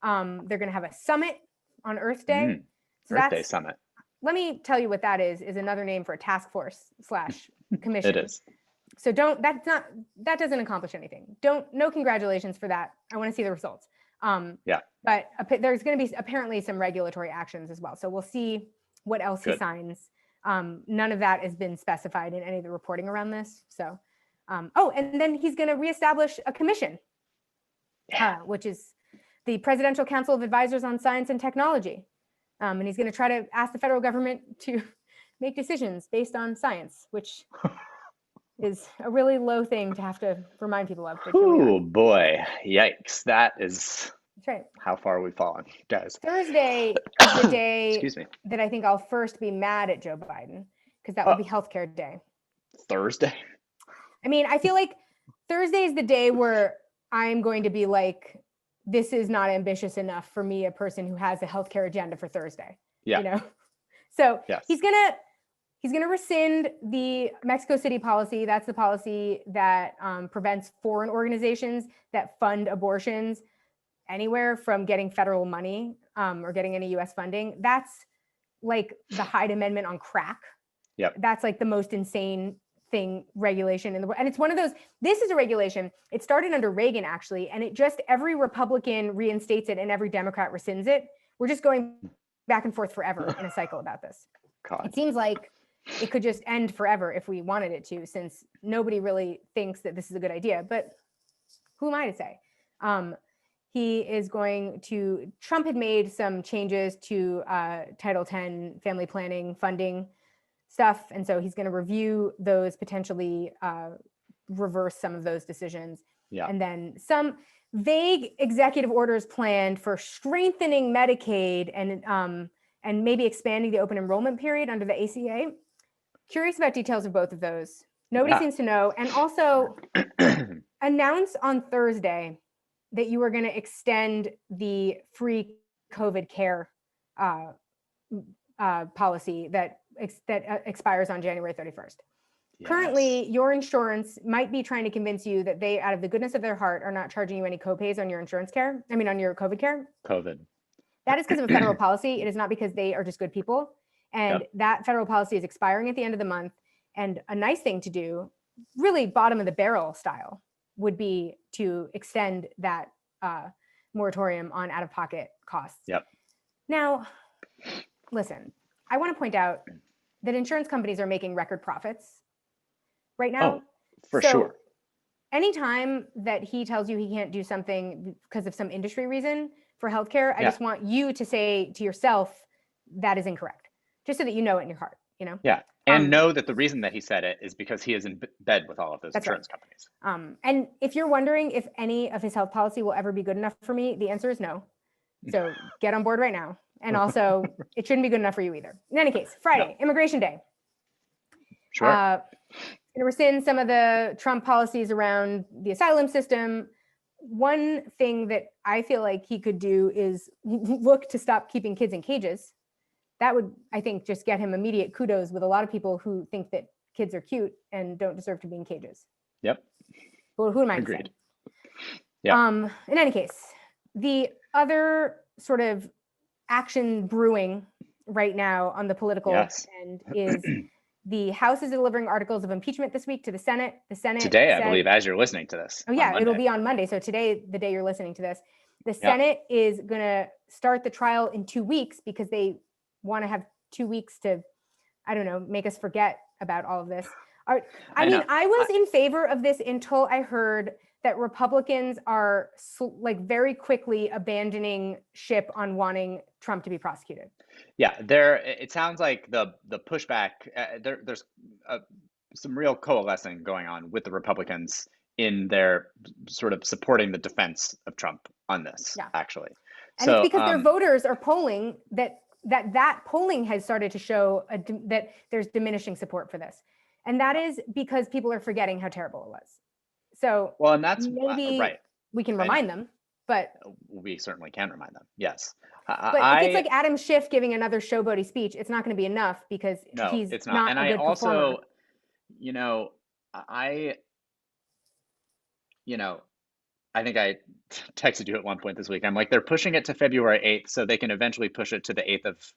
They're going to have a summit on Earth Day. Earth Day summit. Let me tell you what that is another name for a task force / commission. It is. So that doesn't accomplish anything. No congratulations for that. I want to see the results. But there's going to be apparently some regulatory actions as well. So we'll see what else he signs. None of that has been specified in any of the reporting around this. So, and then he's going to reestablish a commission, which is the Presidential Council of Advisors on Science and Technology. And he's going to try to ask the federal government to make decisions based on science, which is a really low thing to have to remind people of. Oh boy, yikes! That is That's right. How far we've fallen, guys. Thursday is the day Excuse me. that I think I'll first be mad at Joe Biden, because that will Oh, be healthcare day. Thursday. I mean, I feel like Thursday is the day where I'm going to be like, this is not ambitious enough for me, a person who has a healthcare agenda for Thursday. Yeah. You know? So Yes. he's gonna rescind the Mexico City policy. That's the policy that prevents foreign organizations that fund abortions anywhere from getting federal money or getting any US funding. That's like the Hyde Amendment on crack. Yep. That's like the most insane regulation in the world. And it's one of those, this is a regulation. It started under Reagan, actually, and it just, every Republican reinstates it and every Democrat rescinds it. We're just going back and forth forever in a cycle about this. God. It seems like it could just end forever if we wanted it to, since nobody really thinks that this is a good idea. But who am I to say? He is going to, Trump had made some changes to Title X family planning funding stuff. And so he's going to review those, potentially reverse some of those decisions. Yeah. And then some vague executive orders planned for strengthening Medicaid and maybe expanding the open enrollment period under the ACA. Curious about details of both of those. Nobody seems to know. And also announce on Thursday that you are going to extend the free COVID care policy that expires on January 31st. Yes. Currently, your insurance might be trying to convince you that they, out of the goodness of their heart, are not charging you any copays on your insurance care. I mean, on your COVID care. COVID. That is because of a federal policy. It is not because they are just good people. And that federal policy is expiring at the end of the month. And a nice thing to do, really bottom of the barrel style, would be to extend that moratorium on out-of-pocket costs. Yep. Now, listen, I want to point out that insurance companies are making record profits right now. Oh, for sure. Anytime that he tells you he can't do something because of some industry reason for healthcare, I just want you to say to yourself, that is incorrect, just so that you know it in your heart, you know? Yeah. And know that the reason that he said it is because he is in bed with all of those insurance companies. And if you're wondering if any of his health policy will ever be good enough for me, the answer is no. So get on board right now. And also, it shouldn't be good enough for you either. In any case, Friday, Immigration Day. Sure. Going to rescind some of the Trump policies around the asylum system. One thing that I feel like he could do is look to stop keeping kids in cages. That would, I think, just get him immediate kudos with a lot of people who think that kids are cute and don't deserve to be in cages. Yep. Well, who am I to say? Yeah. In any case, the other sort of action brewing right now on the political end is the House is delivering articles of impeachment this week to the Senate. The Senate today, I believe, as you're listening to this. Oh yeah, it'll be on Monday. So today, the day you're listening to this, the Senate is going to start the trial in 2 weeks because they want to have 2 weeks to, I don't know, make us forget about all of this. I was in favor of this until I heard that Republicans are like very quickly abandoning ship on wanting Trump to be prosecuted. Yeah, it sounds like the pushback, there's some real coalescing going on with the Republicans in their sort of supporting the defense of Trump on this, actually. And it's because their voters are polling that polling has started to show that there's diminishing support for this. And that is because people are forgetting how terrible it was. So and that's maybe we can remind them, but we certainly can remind them. Yes. But if it's like Adam Schiff giving another showboaty speech, it's not going to be enough because he's it's not and a good performer. I think I texted you at one point this week. I'm like, they're pushing it to February 8th so they can eventually push it to the 8th of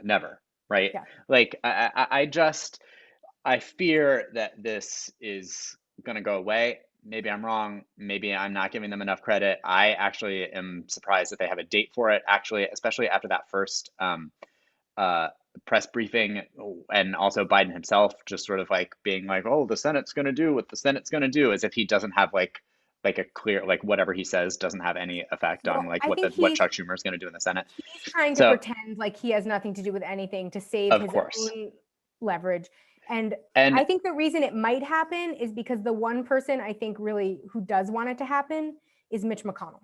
never, right? Yeah. Like, I fear that this is going to go away. Maybe I'm wrong. Maybe I'm not giving them enough credit. I actually am surprised that they have a date for it, actually, especially after that first press briefing, and also Biden himself just sort of like being like, oh, the Senate's going to do what the Senate's going to do, as if he doesn't have like a clear, like whatever he says doesn't have any effect on like what Chuck Schumer is going to do in the Senate. He's trying to pretend like he has nothing to do with anything to save his own leverage. And I think the reason it might happen is because the one person I think really who does want it to happen is Mitch McConnell.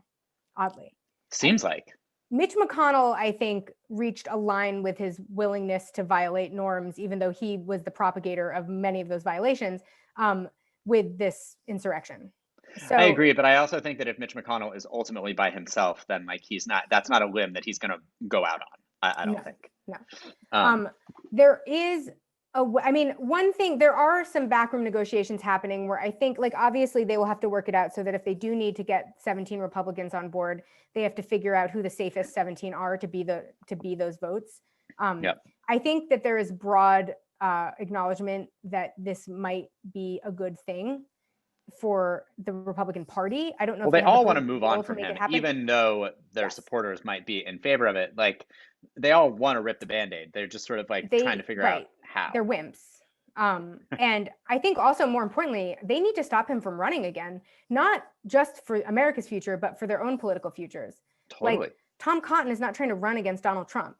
oddly. Seems like. Mitch McConnell, I think, reached a line with his willingness to violate norms, even though he was the propagator of many of those violations, with this insurrection. So I agree, but I also think that if Mitch McConnell is ultimately by himself, then like that's not a limb that he's going to go out on. I don't think. No. There is one thing, there are some backroom negotiations happening where I think, like, obviously they will have to work it out so that if they do need to get 17 Republicans on board, they have to figure out who the safest 17 are to be those votes. Yep. I think that there is broad acknowledgement that this might be a good thing for the Republican Party. I don't know. Well, if they all want to move on from him, even though their supporters might be in favor of it. Like, they all want to rip the Band-Aid. They're just sort of like trying to figure out how. They're wimps. And I think also, more importantly, they need to stop him from running again, not just for America's future, but for their own political futures. Totally. Like, Tom Cotton is not trying to run against Donald Trump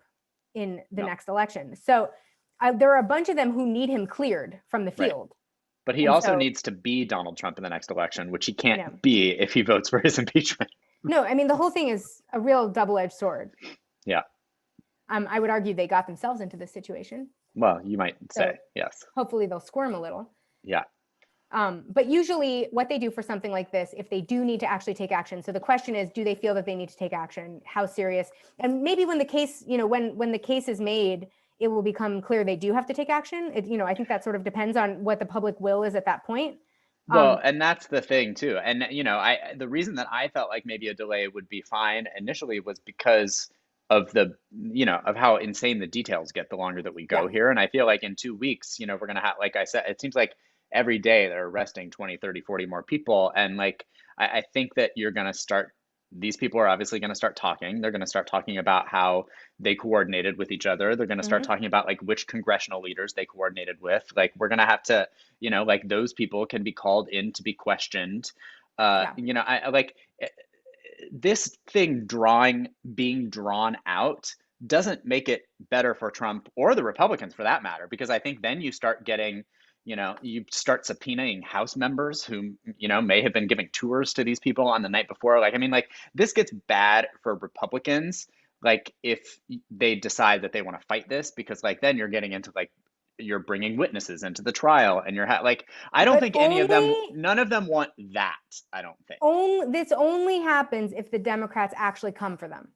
in the next election. So there are a bunch of them who need him cleared from the field. Right. But he also needs to be Donald Trump in the next election, which he can't be if he votes for his impeachment. No, I mean, the whole thing is a real double-edged sword. Yeah. I would argue they got themselves into this situation. Well, you might say, yes. Hopefully they'll squirm a little. Yeah. But usually what they do for something like this, if they do need to actually take action. So the question is, do they feel that they need to take action? How serious? And maybe when the case, when the case is made, it will become clear they do have to take action. I think that sort of depends on what the public will is at that point. Well, and that's the thing too. And, the reason that I felt like maybe a delay would be fine initially was because of of how insane the details get the longer that we go here. And I feel like in 2 weeks, we're going to have, like I said, it seems like every day they're arresting 20, 30, 40 more people. And like, I think that these people are obviously going to start talking. They're going to start talking about how they coordinated with each other. They're going to start talking about like which congressional leaders they coordinated with. Like, we're going to have to, like, those people can be called in to be questioned. I like this thing being drawn out doesn't make it better for Trump or the Republicans for that matter, because I think then you start getting, you start subpoenaing House members who, may have been giving tours to these people on the night before. Like, I mean, like, this gets bad for Republicans, like, if they decide that they want to fight this, because like then you're getting into like, you're bringing witnesses into the trial and you're like, I don't think none of them want that. I don't think. This only happens if the Democrats actually come for them,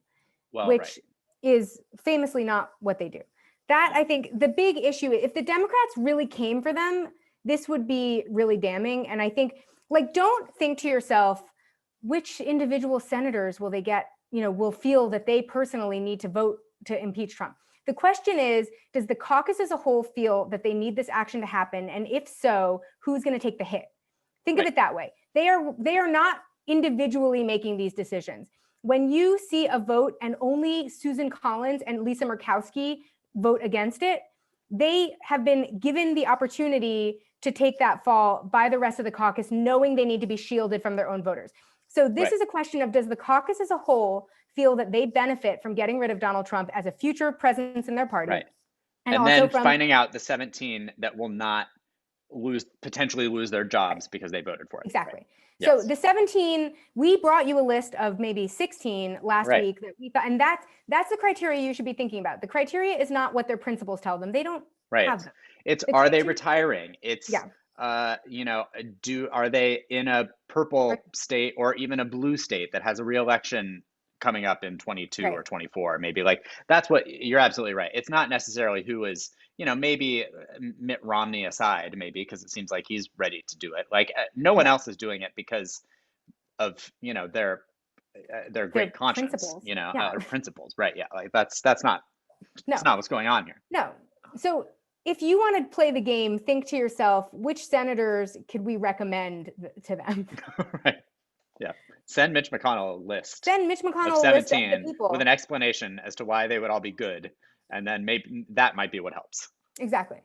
which is famously not what they do. That, I think, the big issue, if the Democrats really came for them, this would be really damning. And I think, like, don't think to yourself, which individual senators will they get, will feel that they personally need to vote to impeach Trump. The question is, does the caucus as a whole feel that they need this action to happen? And if so, who's going to take the hit? Think of it that way. They are not individually making these decisions. When you see a vote and only Susan Collins and Lisa Murkowski vote against it, they have been given the opportunity to take that fall by the rest of the caucus, knowing they need to be shielded from their own voters. So this is a question of, does the caucus as a whole feel that they benefit from getting rid of Donald Trump as a future presence in their party? Right. And then finding out the 17 that will not potentially lose their jobs because they voted for it. Exactly. Right. So the 17, we brought you a list of maybe 16 last week that we thought, and that's the criteria you should be thinking about. The criteria is not what their principals tell them. They don't have them. It's are they retiring? It's are they in a purple state or even a blue state that has a reelection coming up in 22 or 24, maybe? Like, that's what you're absolutely right. It's not necessarily who is, maybe Mitt Romney aside, maybe, because it seems like he's ready to do it. Like, no one else is doing it because of, their great conscience, principles. Or principles. Right. Yeah. Like, that's not what's going on here. No. So if you want to play the game, think to yourself, which senators could we recommend to them? Right. Yeah. Send Mitch McConnell a list. Send Mitch McConnell of 17 a list of the people with an explanation as to why they would all be good. And then maybe that might be what helps. Exactly.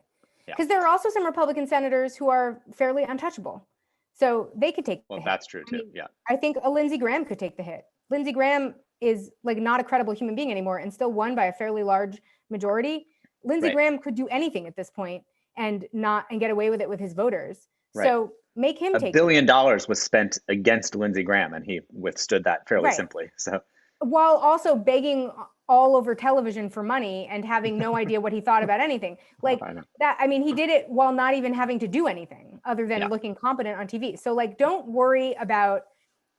Because there are also some Republican senators who are fairly untouchable. So they could take the hit. That's true too. I think a Lindsey Graham could take the hit. Lindsey Graham is like not a credible human being anymore and still won by a fairly large majority. Lindsey Graham could do anything at this point and get away with it with his voters. Right. So make him a take the billion risk. dollars was spent against Lindsey Graham, and he withstood that fairly Right. simply. So, While also begging all over television for money and having no idea what he thought about anything. well, Like I know. that, I mean, he did it while not even having to do anything other than Yeah, looking competent on TV. So, like, don't worry about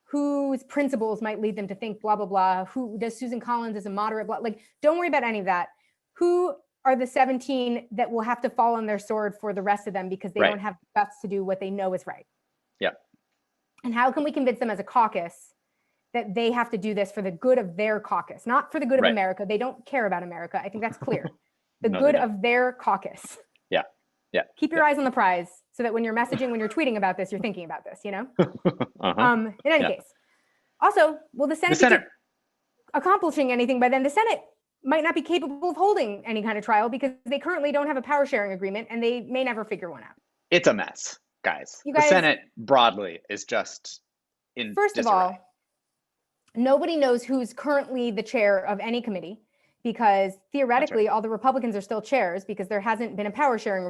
whose principles might lead them to think blah, blah, blah. Who does Susan Collins as a moderate, blah, like, don't worry about any of that. Who are the 17 that will have to fall on their sword for the rest of them because they right. don't have guts to do what they know is right? Yeah, And how can we convince them as a caucus that they have to do this for the good of their caucus, not for the good of right. America? They don't care about America. I think that's clear. The No, they good don't. of their caucus. Yeah, yeah, Keep your yeah. eyes on the prize so that when you're messaging, when you're tweeting about this, you're thinking about this, you know? Uh-huh. In any Yeah. case. Also, will the The Senate be Senate. accomplishing anything by then? The Senate might not be capable of holding any kind of trial because they currently don't have a power sharing agreement and they may never figure one out. It's a mess, guys. You The guys, Senate broadly is just in first of disarray. all, nobody knows who's currently the chair of any committee because theoretically all the Republicans are still chairs because there hasn't been a power sharing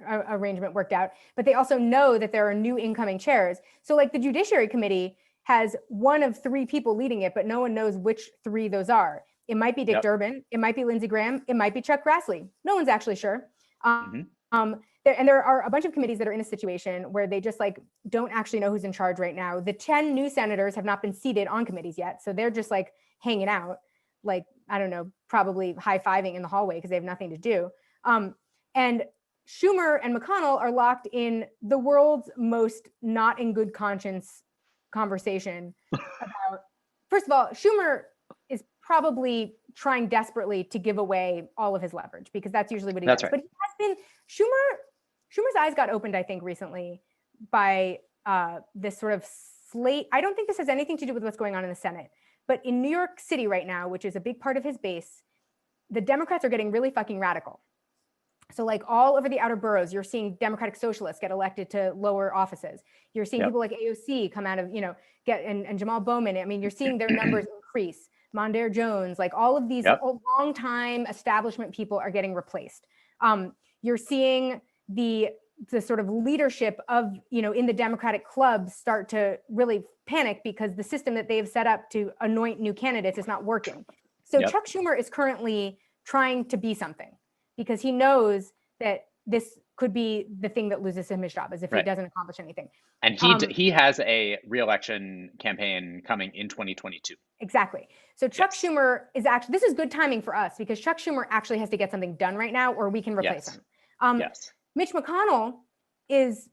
arrangement worked out, but they also know that there are new incoming chairs. So like the Judiciary Committee has one of three people leading it, but no one knows which three those are. It might be Dick Yep. Durbin, it might be Lindsey Graham, it might be Chuck Grassley. No one's actually sure. Mm-hmm. There are a bunch of committees that are in a situation where they just like don't actually know who's in charge right now. The 10 new senators have not been seated on committees yet, so they're just like hanging out, like, I don't know, probably high-fiving in the hallway because they have nothing to do. And Schumer and McConnell are locked in the world's most not in good conscience conversation about, first of all, Schumer is probably trying desperately to give away all of his leverage because that's usually what he That's does. right. But he has been, Schumer's eyes got opened, I think, recently by this sort of slate. I don't think this has anything to do with what's going on in the Senate, but in New York City right now, which is a big part of his base, the Democrats are getting really fucking radical. So like all over the outer boroughs, you're seeing Democratic socialists get elected to lower offices. You're seeing Yep. people like AOC come out of, and Jamal Bowman. I mean, you're seeing their numbers increase. Mondaire Jones, like all of these Yep. long-time establishment people are getting replaced. You're seeing the sort of leadership of, in the Democratic club start to really panic because the system that they've set up to anoint new candidates is not working. So Yep. Chuck Schumer is currently trying to be something because he knows that this could be the thing that loses him his job, as if he Right. doesn't accomplish anything. And he has a re-election campaign coming in 2022. Exactly. So Chuck Yes. Schumer is actually, this is good timing for us because Chuck Schumer actually has to get something done right now or we can replace Yes. him. Yes. Mitch McConnell is,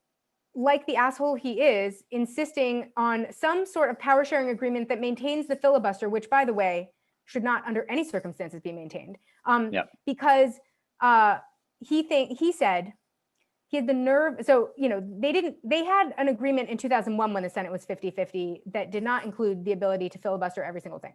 like the asshole he is, insisting on some sort of power sharing agreement that maintains the filibuster, which, by the way, should not under any circumstances be maintained. Yep. Because he said he had the nerve. So, they had an agreement in 2001 when the Senate was 50-50 that did not include the ability to filibuster every single thing.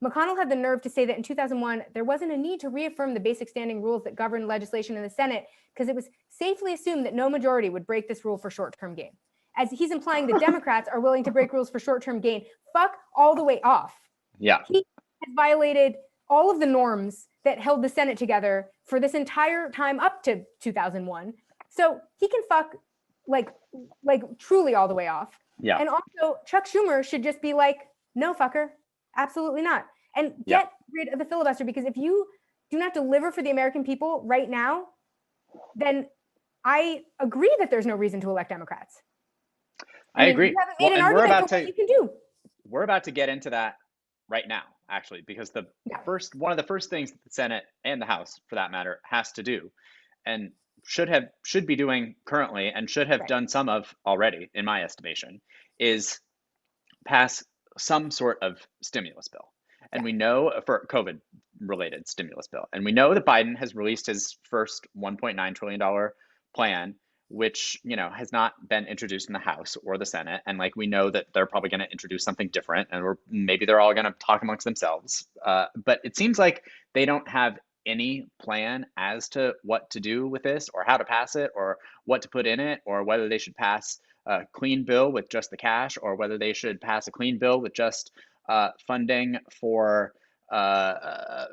McConnell had the nerve to say that in 2001, there wasn't a need to reaffirm the basic standing rules that govern legislation in the Senate because it was safely assumed that no majority would break this rule for short-term gain. As he's implying the Democrats are willing to break rules for short-term gain. Fuck all the way off. Yeah. He has violated all of the norms that held the Senate together for this entire time up to 2001. So he can fuck like truly all the way off. Yeah. And also Chuck Schumer should just be like, no, fucker, absolutely not. And get rid of the filibuster, because if you do not deliver for the American people right now, then I agree that there's no reason to elect Democrats. I agree. You haven't made an argument for what you can do. We're about to get into that right now, actually, because one of the first things that the Senate and the House, for that matter, has to do, and should be doing currently, and should have done some of already, in my estimation, is pass some sort of stimulus bill. And we know, for COVID related stimulus bill, and we know that Biden has released his first $1.9 trillion plan, which has not been introduced in the House or the Senate, and we know that they're probably going to introduce something different, and maybe they're all going to talk amongst themselves. But it seems like they don't have any plan as to what to do with this, or how to pass it, or what to put in it, or whether they should pass a clean bill with just the cash, or whether they should pass a clean bill with just funding for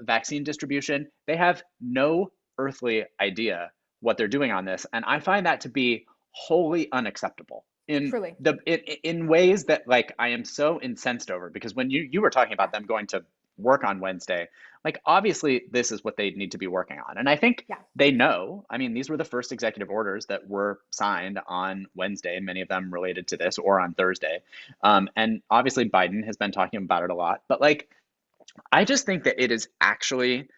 vaccine distribution. They have no earthly idea what they're doing on this. And I find that to be wholly unacceptable in Truly. in ways that like I am so incensed over, because when you were talking Yeah. about them going to work on Wednesday, like obviously this is what they need to be working on. And I think Yeah. they know. I mean, these were the first executive orders that were signed on Wednesday, many of them related to this, or on Thursday. And obviously Biden has been talking about it a lot, but like I just think that it is actually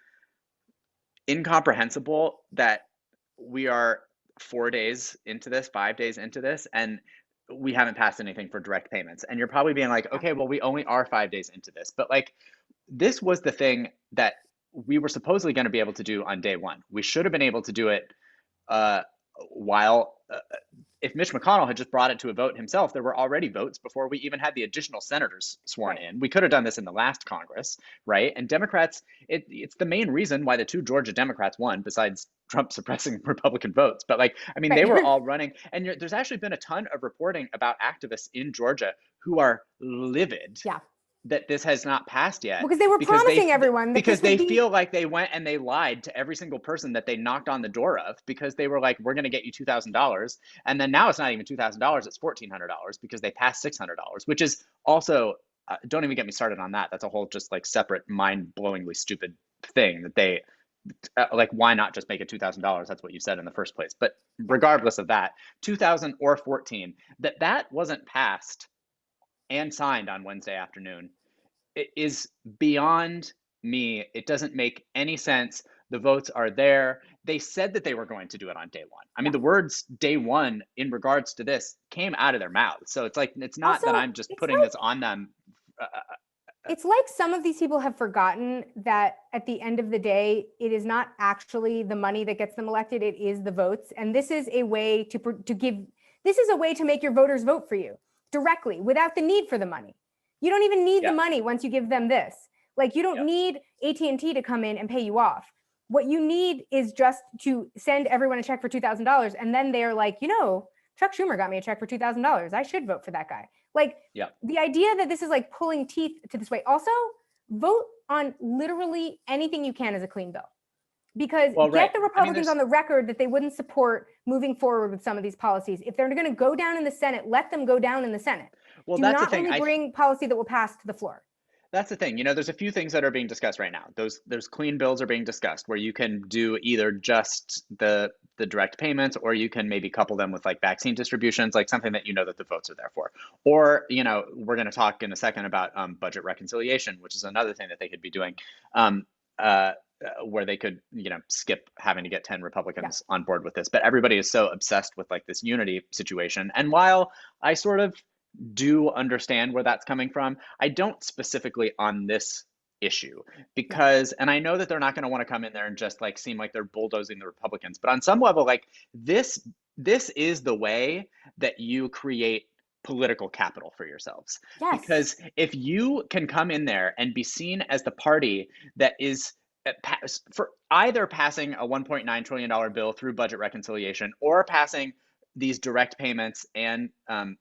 incomprehensible that we are 4 days into this, 5 days into this, and we haven't passed anything for direct payments. And you're probably being like, Yeah. okay, well, we only are 5 days into this. But like, this was the thing that we were supposedly going to be able to do on day one. We should have been able to do it uh, while if Mitch McConnell had just brought it to a vote himself, there were already votes before we even had the additional senators sworn Right. in. We could have done this in the last Congress, right? And Democrats, it's the main reason why the two Georgia Democrats won, besides Trump suppressing Republican votes. But like, I mean, they Right. were all running, and there's actually been a ton of reporting about activists in Georgia who are livid Yeah. that this has not passed yet, Because they were because they promising everyone that because this would they be. feel like they went and they lied to every single person that they knocked on the door of, because they were like, we're going to get you $2,000, and then now it's not even $2,000, it's $1,400 because they passed $600, which is also don't even get me started on that. That's a whole just like separate mind-blowingly stupid thing that they like, why not just make it $2,000? That's what you said in the first place. But Yeah. regardless of that, 2000 or 14, that wasn't passed and signed on Wednesday afternoon, it is beyond me. It doesn't make any sense. The votes are there. They said that they were going to do it on day one. I mean, Yeah. the words day one in regards to this came out of their mouths. So it's like, it's not Also, that I'm just it's putting this like on them. it's like some of these people have forgotten that at the end of the day, it is not actually the money that gets them elected. It is the votes. And this is a way this is a way to make your voters vote for you directly without the need for the money. You don't even need the Yeah. money once you give them this. Like, you don't Yeah. need AT&T to come in and pay you off. What you need is just to send everyone a check for $2,000. And then they're like, Chuck Schumer got me a check for $2,000. I should vote for that guy. Like, Yeah. the idea that this is like pulling teeth to this way. Also, vote on literally anything you can as a clean bill, because Well, right. get the I mean, Republicans on the record that they wouldn't support moving forward with some of these policies. If they're going to go down in the Senate, let them go down in the Senate. well, Do that's the not thing. only bring policy that will pass to the floor. That's the thing. There's a few things that are being discussed right now. Those clean bills are being discussed where you can do either just the direct payments, or you can maybe couple them with like vaccine distributions, like something that that the votes are there for. Or we're going to talk in a second about budget reconciliation, which is another thing that they could be doing, where they could skip having to get 10 Republicans on board with this. But everybody is so obsessed with like this unity situation, and while I sort of do understand where that's coming from, I don't specifically on this issue, because, and I know that they're not going to want to come in there and just like seem like they're bulldozing the Republicans, but on some level, like this is the way that you create political capital for yourselves. Yes. Because if you can come in there and be seen as the party that is for either passing a $1.9 trillion bill through budget reconciliation, or passing these direct payments and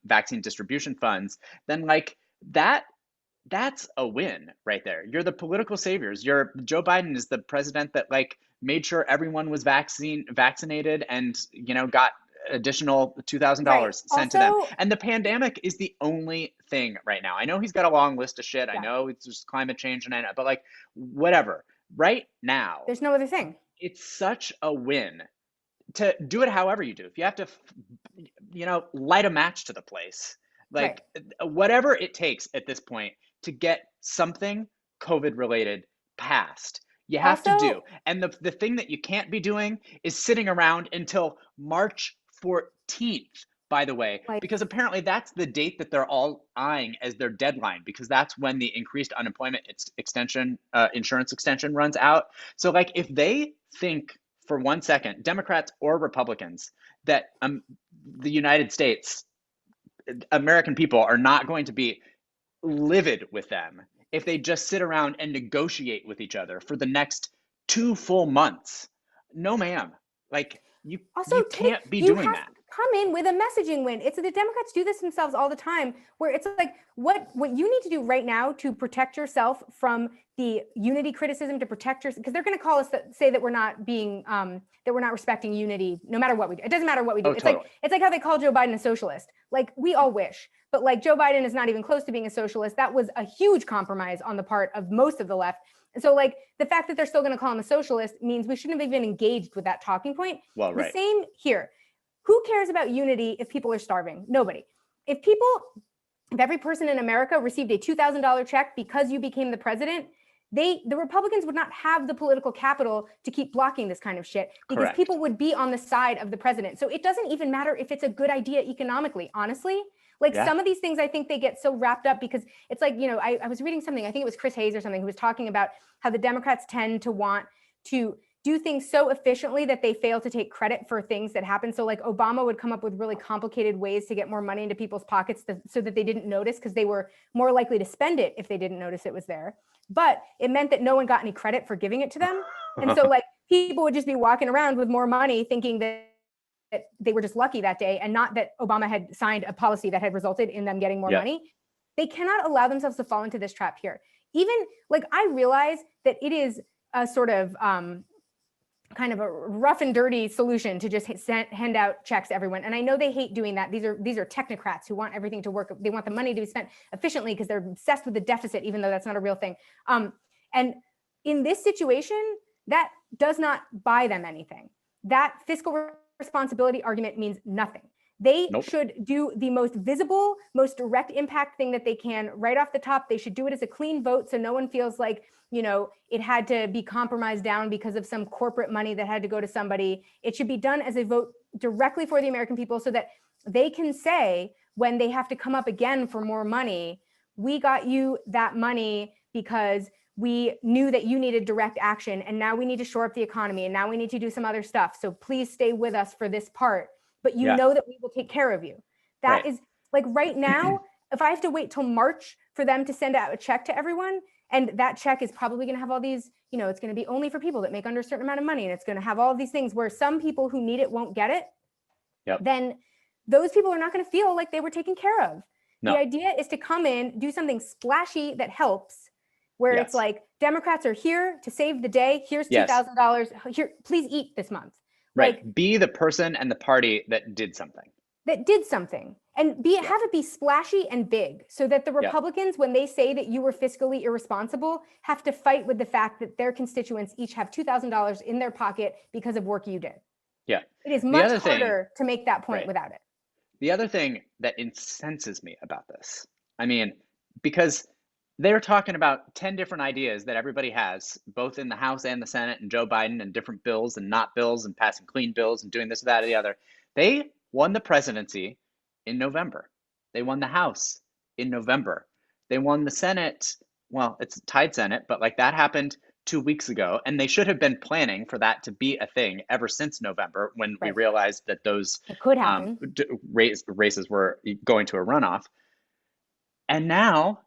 vaccine distribution funds, then like that's a win right there. You're the political saviors. Joe Biden is the president that like made sure everyone was vaccinated and got additional $2,000 sent to them. And the pandemic is the only thing right now. I know he's got a long list of shit. I know it's just climate change, and I know, but like whatever. Right now, there's no other thing. It's such a win to do it however you do. If you have to, light a match to the place, like whatever it takes at this point to get something COVID related passed, you have to do. And the thing that you can't be doing is sitting around until March 14th, by the way, because apparently that's the date that they're all eyeing as their deadline, because that's when the increased unemployment extension, insurance extension runs out. So like if they think for 1 second, Democrats or Republicans, that the United States, American people are not going to be livid with them if they just sit around and negotiate with each other for the next 2 full months. No, ma'am. Like you can't be doing that. come in with a messaging win. It's the Democrats do this themselves all the time, where it's like, what you need to do right now to protect yourself from the unity criticism, to protect yourself, because they're going to call us say that we're not being that we're not respecting unity no matter what we do. It doesn't matter what we do. Oh, totally. It's like how they call Joe Biden a socialist. Like, we all wish, but like, Joe Biden is not even close to being a socialist. That was a huge compromise on the part of most of the left. And so, like, the fact that they're still going to call him a socialist means we shouldn't have even engaged with that talking point. Well, right. The same here. Who cares about unity if people are starving? Nobody. If every person in America received a $2,000 check because you became the president, the Republicans would not have the political capital to keep blocking this kind of shit, because Correct. people would be on the side of the president. So it doesn't even matter if it's a good idea economically, honestly. Like, some of these things, I think they get so wrapped up because it's like, I was reading something, I think it was Chris Hayes or something, who was talking about how the Democrats tend to want to do things so efficiently that they fail to take credit for things that happen. So like, Obama would come up with really complicated ways to get more money into people's pockets so that they didn't notice, because they were more likely to spend it if they didn't notice it was there. But it meant that no one got any credit for giving it to them. And so like, people would just be walking around with more money thinking that they were just lucky that day, and not that Obama had signed a policy that had resulted in them getting more money. They cannot allow themselves to fall into this trap here. Even like, I realize that it is a sort of kind of a rough and dirty solution to just hand out checks to everyone. And I know they hate doing that. These are technocrats who want everything to work. They want the money to be spent efficiently because they're obsessed with the deficit, even though that's not a real thing. And in this situation, that does not buy them anything. That fiscal responsibility argument means nothing. They should do the most visible, most direct impact thing that they can right off the top. They should do it as a clean vote, so no one feels like, it had to be compromised down because of some corporate money that had to go to somebody. It should be done as a vote directly for the American people, so that they can say, when they have to come up again for more money, we got you that money because we knew that you needed direct action, and now we need to shore up the economy, and now we need to do some other stuff. So please stay with us for this part, but you know that we will take care of you. That is like, right now, if I have to wait till March for them to send out a check to everyone, and that check is probably going to have all these, it's going to be only for people that make under a certain amount of money, and it's going to have all of these things where some people who need it won't get it, then those people are not going to feel like they were taken care of. The idea is to come in, do something splashy that helps, where it's like, Democrats are here to save the day. Here's $2,000. Here, please eat this month. Right. Like, be the person and the party that did something. And have it be splashy and big, so that the Republicans, when they say that you were fiscally irresponsible, have to fight with the fact that their constituents each have $2,000 in their pocket because of work you did. Yeah. It is much harder to make that point without it. The other thing that incenses me about this, I mean, because they're talking about 10 different ideas that everybody has, both in the House and the Senate, and Joe Biden, and different bills and not bills, and passing clean bills and doing this, that, or the other. They won the presidency in November. They won the House in November. They won the Senate. Well, it's a tied Senate, but like, that happened 2 weeks ago. And they should have been planning for that to be a thing ever since November, when we realized that those races were going to a runoff. And now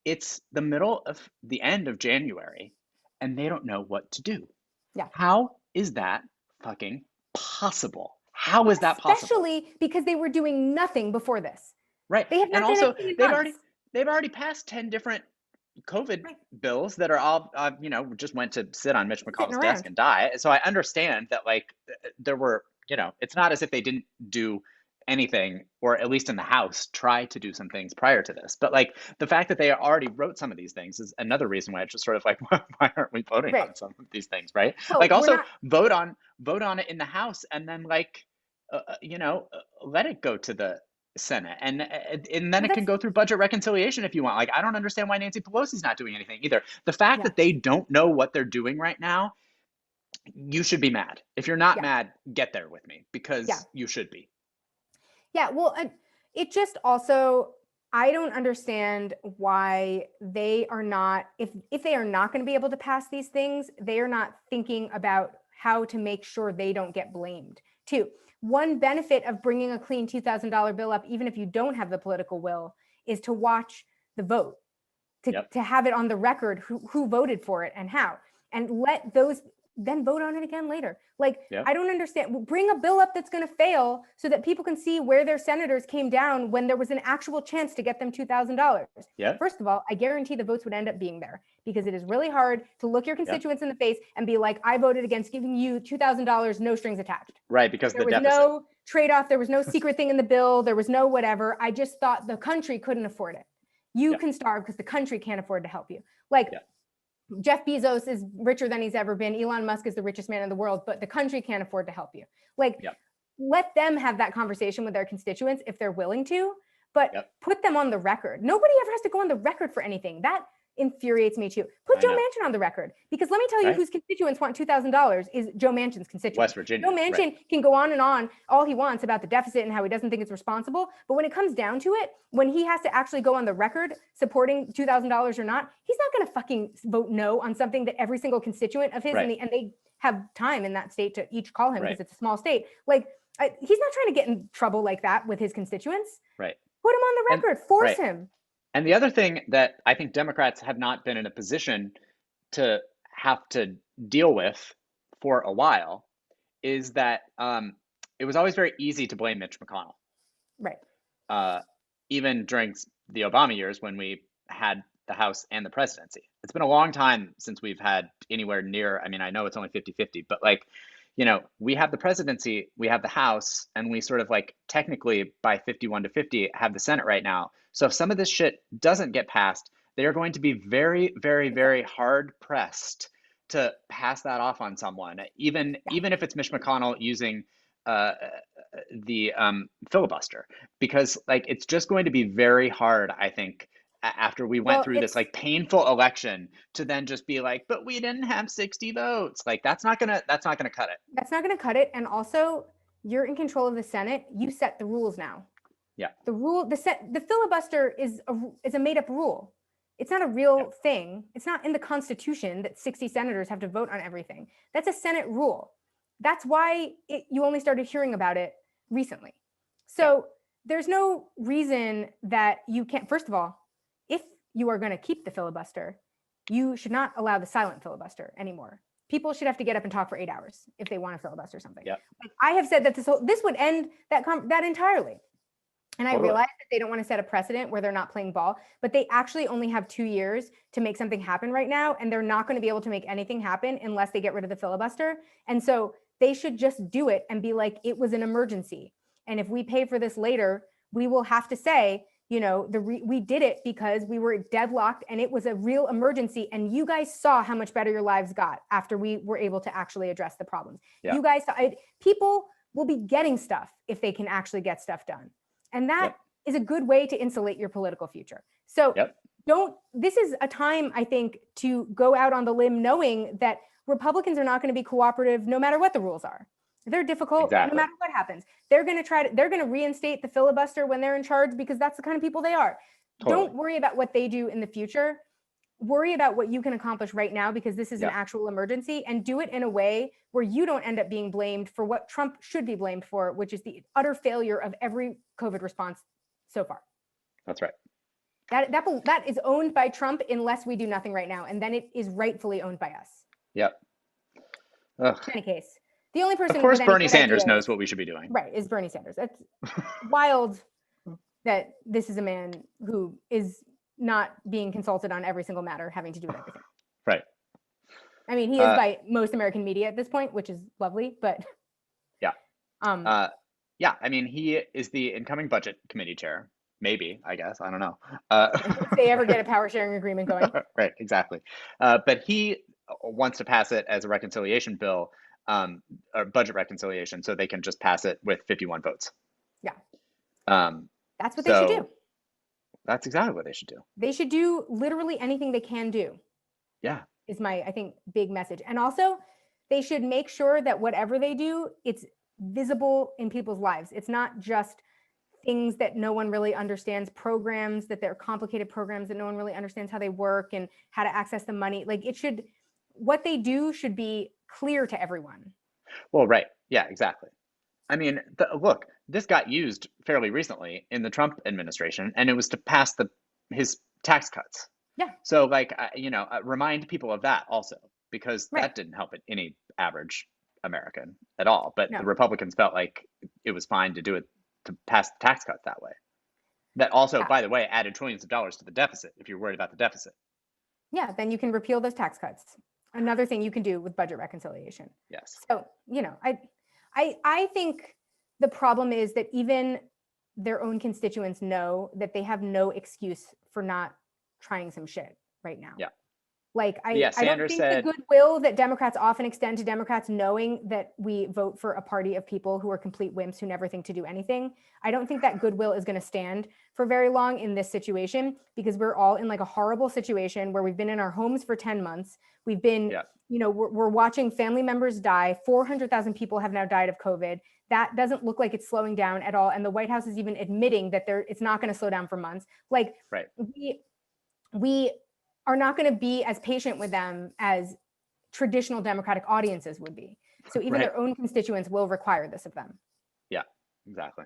it's the end of January, and they don't know what to do. Yeah. How is that fucking possible? How is that possible? Especially because they were doing nothing before this. Right. They have not and done also, anything they've already passed 10 different COVID bills that are all, just went to sit on Mitch McConnell's desk and die. So I understand that, like, there were, it's not as if they didn't do anything, or at least in the House, try to do some things prior to this. But like, the fact that they already wrote some of these things is another reason why it's just sort of like, why aren't we voting on some of these things, right? Like, also vote on it in the House, and then like, let it go to the Senate, and then it can go through budget reconciliation if you want. Like, I don't understand why Nancy Pelosi's not doing anything either. The fact that they don't know what they're doing right now, you should be mad. If you're not mad, get there with me, because you should be. Yeah, well, it just also, I don't understand why they are not, if they are not going to be able to pass these things, they are not thinking about how to make sure they don't get blamed. Too, one benefit of bringing a clean $2,000 bill up, even if you don't have the political will, is to watch the vote, to have it on the record who voted for it and how, and let those then vote on it again later. Like, Yeah. I don't understand. Bring a bill up that's going to fail so that people can see where their senators came down when there was an actual chance to get them $2,000. Yeah. First of all, I guarantee the votes would end up being there, because it is really hard to look your constituents in the face and be like, I voted against giving you $2,000, no strings attached. Right, because There the was deficit. no trade-off. There was no secret thing in the bill. There was no whatever. I just thought the country couldn't afford it. You can starve because the country can't afford to help you. Like, Jeff Bezos is richer than he's ever been. Elon Musk is the richest man in the world, but the country can't afford to help you. Like, let them have that conversation with their constituents if they're willing to, but put them on the record. Nobody ever has to go on the record for anything. That infuriates me too. Put Joe Manchin on the record, because let me tell you whose constituents want $2,000 is Joe Manchin's constituents. West Virginia. Joe Manchin can go on and on all he wants about the deficit and how he doesn't think it's responsible. But when it comes down to it, when he has to actually go on the record supporting $2,000 or not, he's not going to fucking vote no on something that every single constituent of his, and they have time in that state to each call him because it's a small state. Like, he's not trying to get in trouble like that with his constituents. Right. Put him on the record. Force him. And the other thing that I think Democrats have not been in a position to have to deal with for a while is that it was always very easy to blame Mitch McConnell. Right. Even during the Obama years when we had the House and the presidency. It's been a long time since we've had anywhere near, I mean, I know it's only 50-50, but like, you know, we have the presidency, we have the House, and we sort of like technically by 51-50 have the Senate right now. So if some of this shit doesn't get passed, they are going to be very, very, very hard pressed to pass that off on someone, even if it's Mitch McConnell using the filibuster, because like it's just going to be very hard, I think, after we went through this like painful election to then just be like, but we didn't have 60 votes. Like that's not gonna cut it. That's not gonna cut it. And also, you're in control of the Senate. You set the rules now. Yeah. The filibuster is a made up rule. It's not a real thing. It's not in the Constitution that 60 senators have to vote on everything. That's a Senate rule. That's why you only started hearing about it recently. So there's no reason that you can't. First of all, if you are going to keep the filibuster, you should not allow the silent filibuster anymore. People should have to get up and talk for 8 hours if they want to filibuster something. Yeah. I have said that this would end that entirely. And I realize that they don't want to set a precedent where they're not playing ball, but they actually only have 2 years to make something happen right now. And they're not going to be able to make anything happen unless they get rid of the filibuster. And so they should just do it and be like, it was an emergency. And if we pay for this later, we will have to say, you know, we did it because we were deadlocked and it was a real emergency. And you guys saw how much better your lives got after we were able to actually address the problems. Yeah. You guys saw it. People will be getting stuff if they can actually get stuff done. And that is a good way to insulate your political future. So this is a time, I think, to go out on the limb knowing that Republicans are not going to be cooperative no matter what the rules are. They're difficult no matter what happens. They're going to reinstate the filibuster when they're in charge because that's the kind of people they are. Totally. Don't worry about what they do in the future. Worry about what you can accomplish right now because this is an actual emergency, and do it in a way where you don't end up being blamed for what Trump should be blamed for, which is the utter failure of every COVID response so far. That's right. That is owned by Trump unless we do nothing right now, and then it is rightfully owned by us. Yep. In any case, the only person, of course, Bernie Sanders knows what we should be doing. Right, is Bernie Sanders. That's wild that this is a man who is not being consulted on every single matter having to do with everything. Right. I mean, he is by most American media at this point, which is lovely, but yeah, I mean, he is the incoming budget committee chair. Maybe, I guess. I don't know. If they ever get a power sharing agreement going. Right, exactly. But he wants to pass it as a reconciliation bill, or budget reconciliation, so they can just pass it with 51 votes. Yeah. That's what they should do. That's exactly what they should do. They should do literally anything they can do. Yeah. Is my, I think, big message. And also, they should make sure that whatever they do, it's visible in people's lives. It's not just things that no one really understands, programs that they're complicated programs that no one really understands how they work and how to access the money. Like what they do should be clear to everyone. Well, right. Yeah, exactly. I mean, look, this got used fairly recently in the Trump administration, and it was to pass his tax cuts. Yeah. So, like, remind people of that also. because Right. that didn't help any average American at all. But the No. Republicans felt like it was fine to do it, to pass the tax cuts that way. That also, Yeah. by the way, added trillions of dollars to the deficit if you're worried about the deficit. Yeah, then you can repeal those tax cuts. Another thing you can do with budget reconciliation. Yes. So, I think the problem is that even their own constituents know that they have no excuse for not trying some shit right now. Yeah. Like, Yeah, I don't Sanders think the said, goodwill that Democrats often extend to Democrats, knowing that we vote for a party of people who are complete wimps who never think to do anything, I don't think that goodwill is going to stand for very long in this situation, because we're all in like a horrible situation where we've been in our homes for 10 months. We've been, yeah, we're watching family members die. 400,000 people have now died of COVID. That doesn't look like it's slowing down at all. And the White House is even admitting that it's not going to slow down for months. Like, right. we are not going to be as patient with them as traditional Democratic audiences would be. So even Right. their own constituents will require this of them. Yeah, exactly.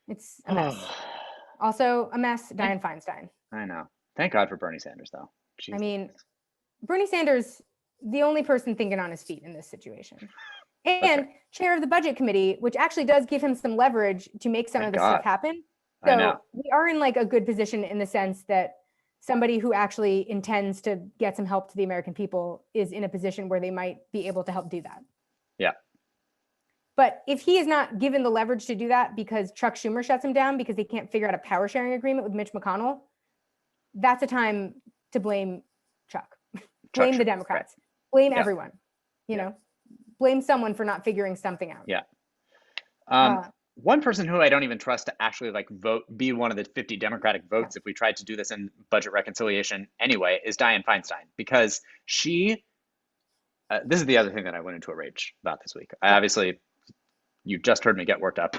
It's a mess. Also a mess, Dianne Feinstein. I know. Thank God for Bernie Sanders, though. I mean, Bernie Sanders, the only person thinking on his feet in this situation. And right. chair of the budget committee, which actually does give him some leverage to make some Thank of this God. stuff happen. I know. So we are in like a good position in the sense that somebody who actually intends to get some help to the American people is in a position where they might be able to help do that. Yeah. But if he is not given the leverage to do that because Chuck Schumer shuts him down because they can't figure out a power sharing agreement with Mitch McConnell, that's a time to blame Chuck. Blame the Democrats. Right. Blame everyone. You know, blame someone for not figuring something out. Yeah. One person who I don't even trust to actually like be one of the 50 Democratic votes if we tried to do this in budget reconciliation anyway, is Dianne Feinstein, because she, this is the other thing that I went into a rage about this week. Obviously, you just heard me get worked up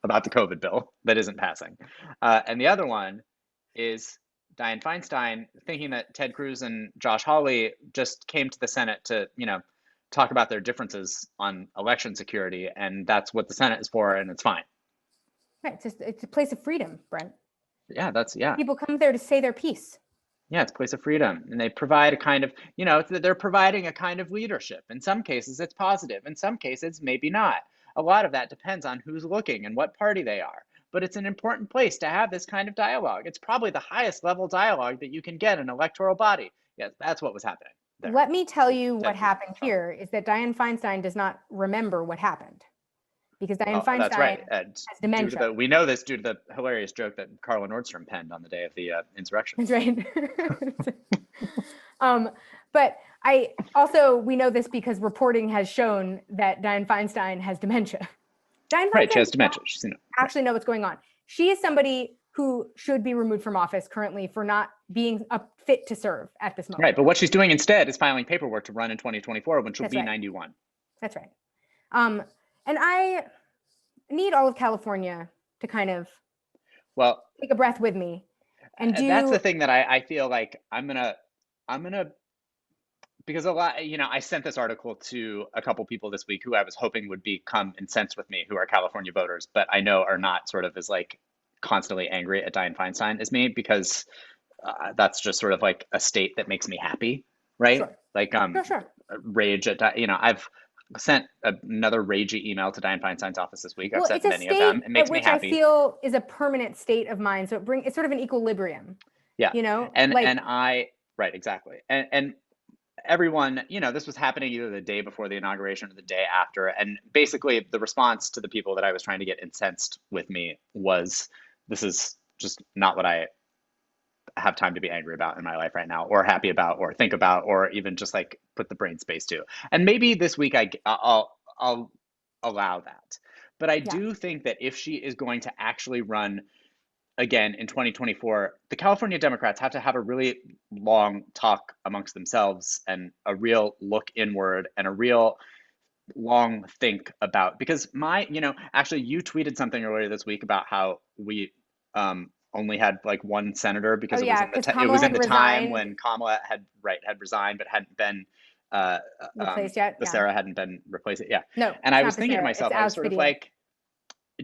about the COVID bill that isn't passing. And the other one is Dianne Feinstein thinking that Ted Cruz and Josh Hawley just came to the Senate to, talk about their differences on election security, and that's what the Senate is for, and it's fine. Right. It's a place of freedom, Brent. Yeah. People come there to say their piece. Yeah, it's a place of freedom, and they provide a kind of, they're providing a kind of leadership. In some cases, it's positive. In some cases, maybe not. A lot of that depends on who's looking and what party they are. But it's an important place to have this kind of dialogue. It's probably the highest level dialogue that you can get in an electoral body. Yes, that's what was happening there. Let me tell you what happened here is that Dianne Feinstein does not remember what happened, because Dianne Feinstein that's right. has dementia. We know this due to the hilarious joke that Carla Nordstrom penned on the day of the insurrection. That's right. But we know this because reporting has shown that Dianne Feinstein has dementia. Dianne Feinstein she has dementia. She's actually know what's going on. She is somebody who should be removed from office currently for not being fit to serve at this moment. Right, but what she's doing instead is filing paperwork to run in 2024 when she'll be 91. That's right. And I need all of California to kind of take a breath with me and do. That's the thing that I feel like I'm gonna because a lot, I sent this article to a couple people this week who I was hoping would become incensed with me, who are California voters, but I know are not sort of as like constantly angry at Dianne Feinstein as me, because that's just sort of like a state that makes me happy, right? Sure. Like sure. Rage at I've sent another ragey email to Dianne Feinstein's office this week. I've sent many of them. It makes me happy. Which I feel is a permanent state of mind. So it's sort of an equilibrium. Yeah. And right, exactly. And everyone, this was happening either the day before the inauguration or the day after. And basically the response to the people that I was trying to get incensed with me was, this is just not what I have time to be angry about in my life right now, or happy about, or think about, or even just like put the brain space to. And maybe this week I'll allow that. But I do think that if she is going to actually run again in 2024, the California Democrats have to have a really long talk amongst themselves and a real look inward and a real long think about, because actually you tweeted something earlier this week about how we only had like one senator because it was in the time when Kamala had resigned but hadn't been replaced yet. Sarah hadn't been replaced yet. No. And I was thinking to myself, I was sort of like,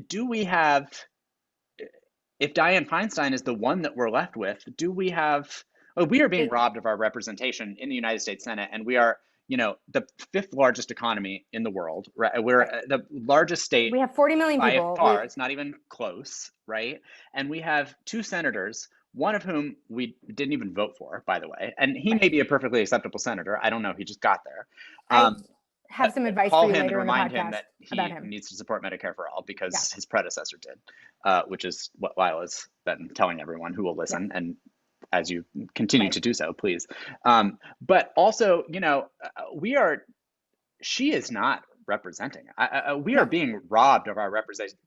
do we have, if Dianne Feinstein is the one that we're left with, do we have, We are being They, robbed of our representation in the United States Senate, and we are, the fifth largest economy in the world, right? We're right. the largest state We have 40 million by people. far. It's not even close, right? And we have two senators, one of whom we didn't even vote for, by the way, and he Right. may be a perfectly acceptable senator. I don't know. He just got there. I Um, have some advice for Call you him and later in the remind him podcast that about he him. needs to support Medicare for all Yeah. because his predecessor did, which is what Lila's been telling everyone who will listen. Yeah. And as you continue Right. to do so, please. But also, we are, she is not representing. We are No. being robbed of our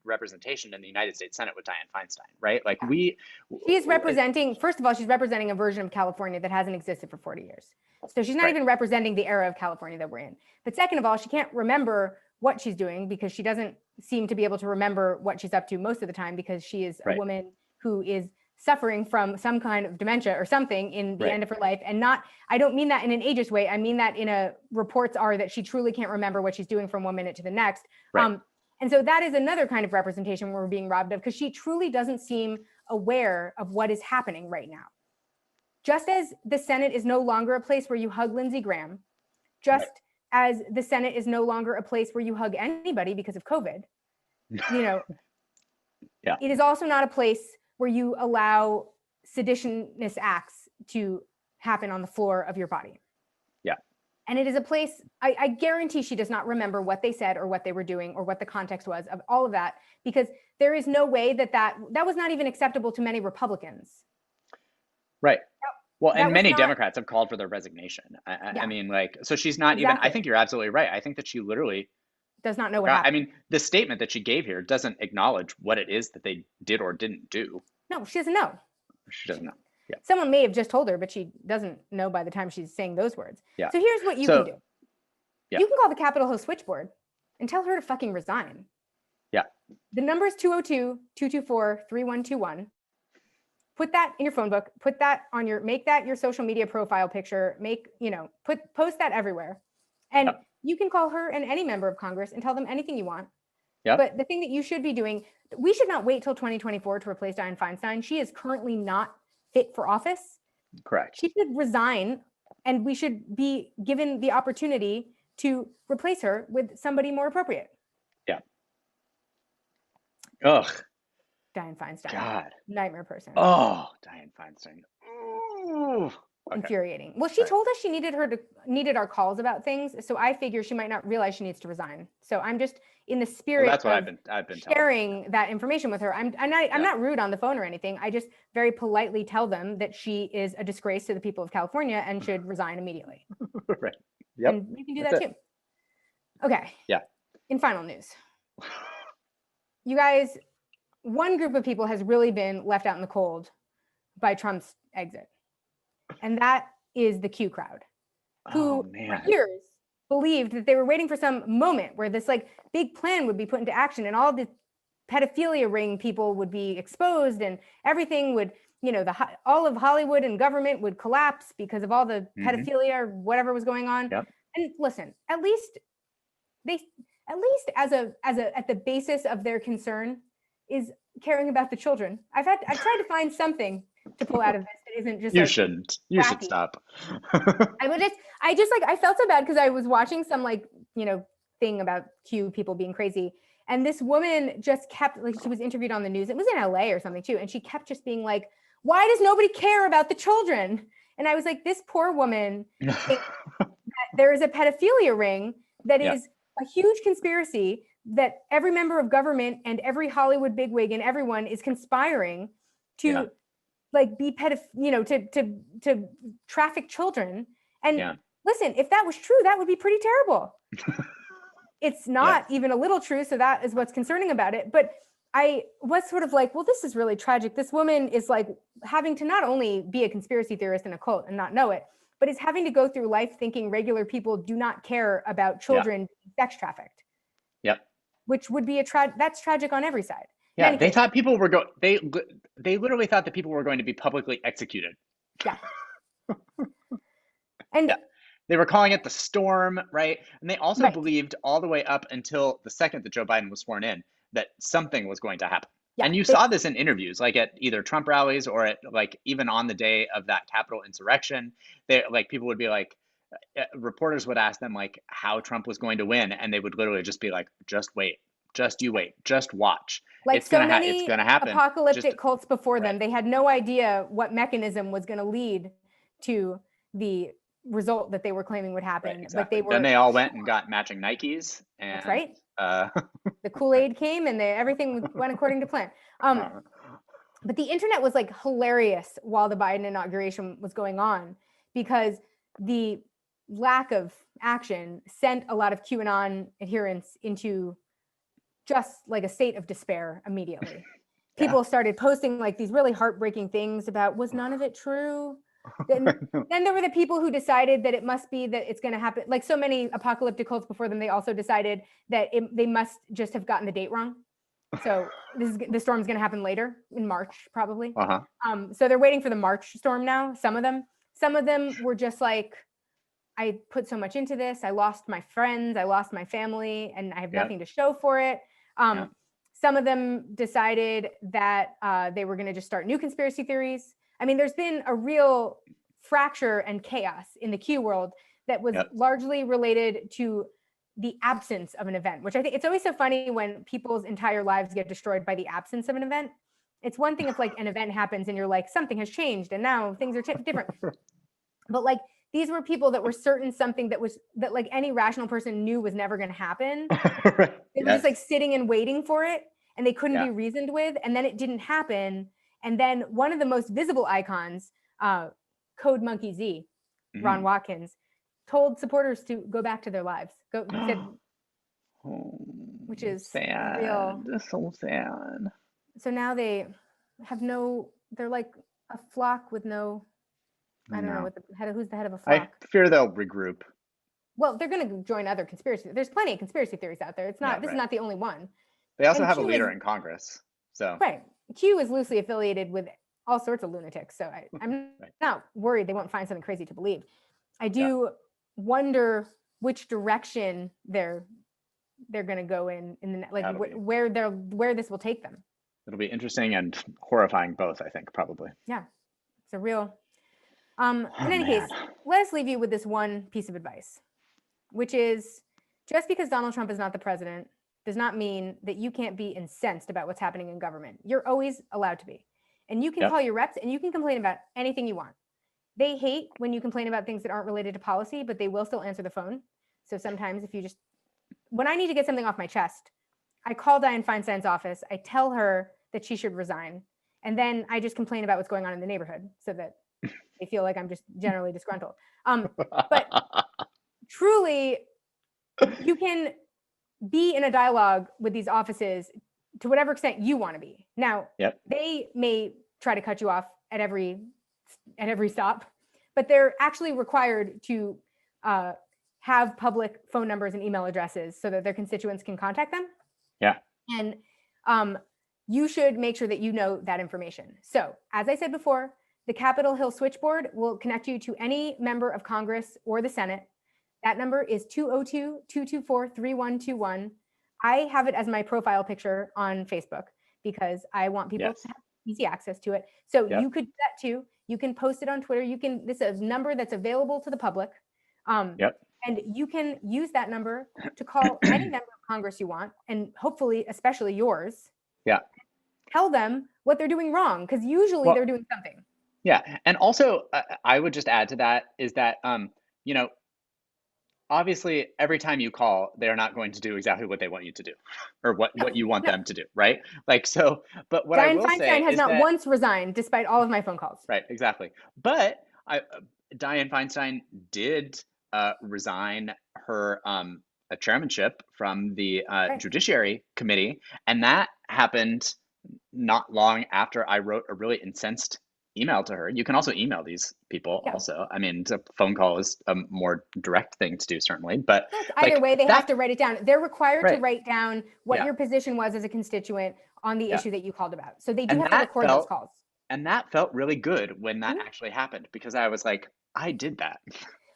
representation in the United States Senate with Dianne Feinstein, right? Like Yeah. we, She is representing, first of all, she's representing a version of California that hasn't existed for 40 years. So she's not right, even representing the era of California that we're in. But second of all, she can't remember what she's doing because she doesn't seem to be able to remember what she's up to most of the time because she is a right, woman who is suffering from some kind of dementia or something in the right, end of her life. And not, I don't mean that in an ageist way. I mean that in a reports are that she truly can't remember what she's doing from one minute to the next. right, And so that is another kind of representation we're being robbed of because she truly doesn't seem aware of what is happening right now. Just as the Senate is no longer a place where you hug Lindsey Graham, just right. as the Senate is no longer a place where you hug anybody because of COVID, Yeah, it is also not a place where you allow seditionist acts to happen on the floor of your body. yeah, And it is a place, I guarantee she does not remember what they said or what they were doing or what the context was of all of that, because there is no way that was not even acceptable to many Republicans. right. Well, That and was many not, Democrats have called for their resignation. I yeah, mean, like, so she's not even, I exactly. think you're absolutely right. I think that she literally Does not know what forgot. I happened. mean, the statement that she gave here doesn't acknowledge what it is that they did or didn't do. No, she doesn't know. She doesn't know. Yeah. Someone may have just told her, but she doesn't know by the time she's saying those words. Yeah. So here's what you can So, do. yeah. You can call the Capitol Hill switchboard and tell her to fucking resign. Yeah. The number is 202-224-3121. Put that in your phone book, put that on make that your social media profile picture, post that everywhere. And Yep. you can call her and any member of Congress and tell them anything you want. Yep. But the thing that you should be doing, we should not wait till 2024 to replace Dianne Feinstein. She is currently not fit for office. Correct. She should resign, and we should be given the opportunity to replace her with somebody more appropriate. Yeah. Ugh. Dianne Feinstein. God. Nightmare person. Oh, Dianne Feinstein. Ooh. Okay. Infuriating. Well, she told us she needed our calls about things, so I figure she might not realize she needs to resign. So I'm just in the spirit Well, that's what of I've been sharing that information with her. I'm not rude on the phone or anything. I just very politely tell them that she is a disgrace to the people of California and should resign immediately. Right. Yep. And you can do That's that too. Okay. Yeah. In final news, you guys, one group of people has really been left out in the cold by Trump's exit. And that is the Q crowd, who for years believed that they were waiting for some moment where this like big plan would be put into action and all the pedophilia ring people would be exposed and everything would, all of Hollywood and government would collapse because of all the pedophilia or whatever was going on. Yep. And listen, at least as at the basis of their concern is caring about the children. I've tried to find something to pull out of this that isn't just you shouldn't. You should stop. I felt so bad because I was watching some thing about Q people being crazy. And this woman just kept she was interviewed on the news. It was in LA or something too. And she kept just being like, why does nobody care about the children? And I was like, this poor woman, there is a pedophilia ring that is a huge conspiracy that every member of government and every Hollywood bigwig and everyone is conspiring to be to traffic children. And listen, if that was true, that would be pretty terrible. It's not even a little true. So that is what's concerning about it. But I was sort of like, well, this is really tragic. This woman is like having to not only be a conspiracy theorist in a cult and not know it, but is having to go through life thinking regular people do not care about children being sex trafficked. Yep. Which would be that's tragic on every side. Yeah, they thought people were they literally thought that people were going to be publicly executed. Yeah. And they were calling it the storm, right? And they also believed all the way up until the second that Joe Biden was sworn in that something was going to happen. Yeah, And you they saw this in interviews, like at either Trump rallies or at like even on the day of that Capitol insurrection, they like people would be like, reporters would ask them like how Trump was going to win, and they would literally just be like, "Just wait, just you wait, just watch. like so It's many gonna happen." Just apocalyptic cults before right, them, they had no idea what mechanism was going to lead to the result that they were claiming would right, happen, but they exactly. Then were they all went and sure. got matching Nikes, That's and right. uh, The right. Kool-Aid came and everything went according to plan. Um, Uh, but the internet was like hilarious while the Biden inauguration was going on, because the lack of action sent a lot of QAnon adherents into just like a state of despair immediately. yeah. People started posting like these really heartbreaking things about, was none of it true? Then there were the people who decided that it must be that it's going to happen. Like so many apocalyptic cults before them, they also decided that they must just have gotten the date wrong. So the storm's going to happen later in March, probably. Uh-huh. So they're waiting for the March storm now. Some of them were just like, I put so much into this. I lost my friends, I lost my family, and I have Yep. nothing to show for it. Yeah. Some of them decided that they were going to just start new conspiracy theories. I mean, there's been a real fracture and chaos in the Q world that was Yep. largely related to the absence of an event, which I think it's always so funny when people's entire lives get destroyed by the absence of an event. It's one thing if like an event happens and you're like, something has changed and now things are different. But like these were people that were certain something that like any rational person knew was never going to happen. Right. They were just Yes. like sitting and waiting for it, and they couldn't Yeah. be reasoned with, and then it didn't happen. And then one of the most visible icons, Code Monkey Z, Ron Mm. Watkins, told supporters to go back to their lives. He said, Oh, which is a sad. real. So sad. So now they have no. They're like a flock with no. I I don't know know. what the head of, who's the head of a I flock. fear they'll regroup. Well, they're going to join other conspiracy. There's plenty of conspiracy theories out there. It's Yeah, not. This is right. not the only one. They also And have a Q is leader in Congress. So, right. Q is loosely affiliated with all sorts of lunatics. So I'm right. not worried they won't find something crazy to believe. I Yeah. do wonder which direction they're going to go in the like where this will take them. It'll be interesting and horrifying both, I think, probably. Yeah, it's a real. Oh, In any man. case, let us leave you with this one piece of advice, which is just because Donald Trump is not the president does not mean that you can't be incensed about what's happening in government. You're always allowed to be. And you can Yep. call your reps and you can complain about anything you want. They hate when you complain about things that aren't related to policy, but they will still answer the phone. So sometimes if you just, when I need to get something off my chest, I call Dianne Feinstein's office, I tell her that she should resign, and then I just complain about what's going on in the neighborhood so that they feel like I'm just generally disgruntled. But truly, you can be in a dialogue with these offices to whatever extent you want to be. Now, Yep. they may try to cut you off at every stop, but they're actually required to have public phone numbers and email addresses so that their constituents can contact them. Yeah. And you should make sure that you know that information. So, as I said before, the Capitol Hill Switchboard will connect you to any member of Congress or the Senate. That number is 202-224-3121. I have it as my profile picture on Facebook because I want people Yes. to have easy access to it. So Yep. you could do that too. You can post it on Twitter. This is a number that's available to the public. Yep. And you can use that number to call any member of Congress you want, and hopefully, especially yours. Yeah. Tell them what they're doing wrong, because usually Well, they're doing something. yeah. And also, I would just add to that is that, obviously, every time you call, they're not going to do exactly what they want you to do or what you want them to do, right? Like, so, but what I Dianne will say Feinstein has is not that, once resigned, despite all of my phone calls. right, exactly. But Dianne Feinstein did resign her chairmanship from the Right. Judiciary Committee, and that happened not long after I wrote a really incensed email to her. You can also email these people. Yeah. Also, I mean, a phone call is a more direct thing to do, certainly. But Look, either like way, they that, have to write it down. They're required to right? write down what Yeah, your position was as a constituent on the yeah. issue that you called about. So they do And have to record those calls. that felt really good when that Mhm. actually happened because I was like, I did that.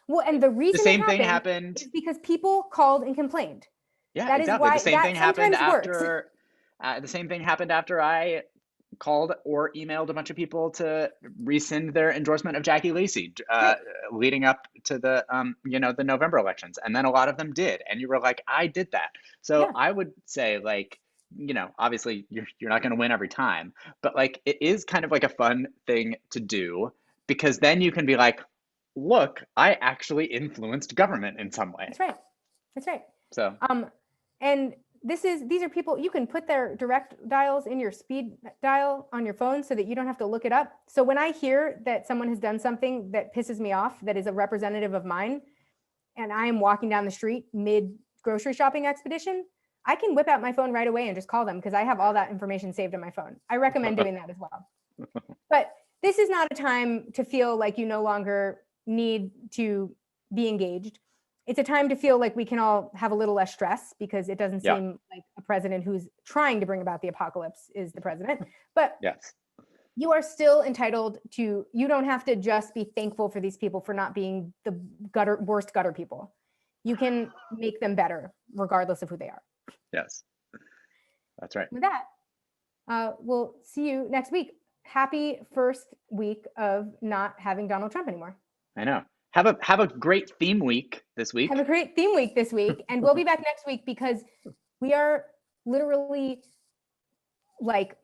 Well, and the The reason it same thing happened happened. is because people called and complained. Yeah, That is exactly. why The same that thing happened sometimes works. after The same thing happened after I called or emailed a bunch of people to rescind their endorsement of Jackie Lacey, Right. leading up to the the November elections, and then a lot of them did, and you were like, I did that. So Yeah. I would say, like, obviously you're not going to win every time, but like it is kind of like a fun thing to do, because then you can be like, look, I actually influenced government in some way. That's right. That's right. So And these are people, you can put their direct dials in your speed dial on your phone so that you don't have to look it up. So when I hear that someone has done something that pisses me off, that is a representative of mine, and I am walking down the street mid grocery shopping expedition, I can whip out my phone right away and just call them because I have all that information saved on my phone. I recommend doing that as well. But this is not a time to feel like you no longer need to be engaged. It's a time to feel like we can all have a little less stress because it doesn't yeah, seem like a president who's trying to bring about the apocalypse is the president. But yes, you are still entitled to, you don't have to just be thankful for these people for not being the worst gutter people. You can make them better regardless of who they are. yes, that's right. With that, we'll see you next week. Happy first week of not having Donald Trump anymore. I know. Have a great theme week this week. Have a great theme week this week. And we'll be back next week because we are literally like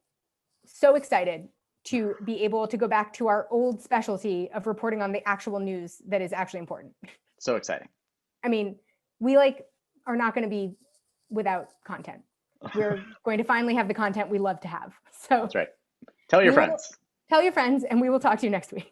so excited to be able to go back to our old specialty of reporting on the actual news that is actually important. So exciting. I mean, we are not going to be without content. We're going to finally have the content we love to have. So that's right. Tell your friends. Tell your friends, and we will talk to you next week.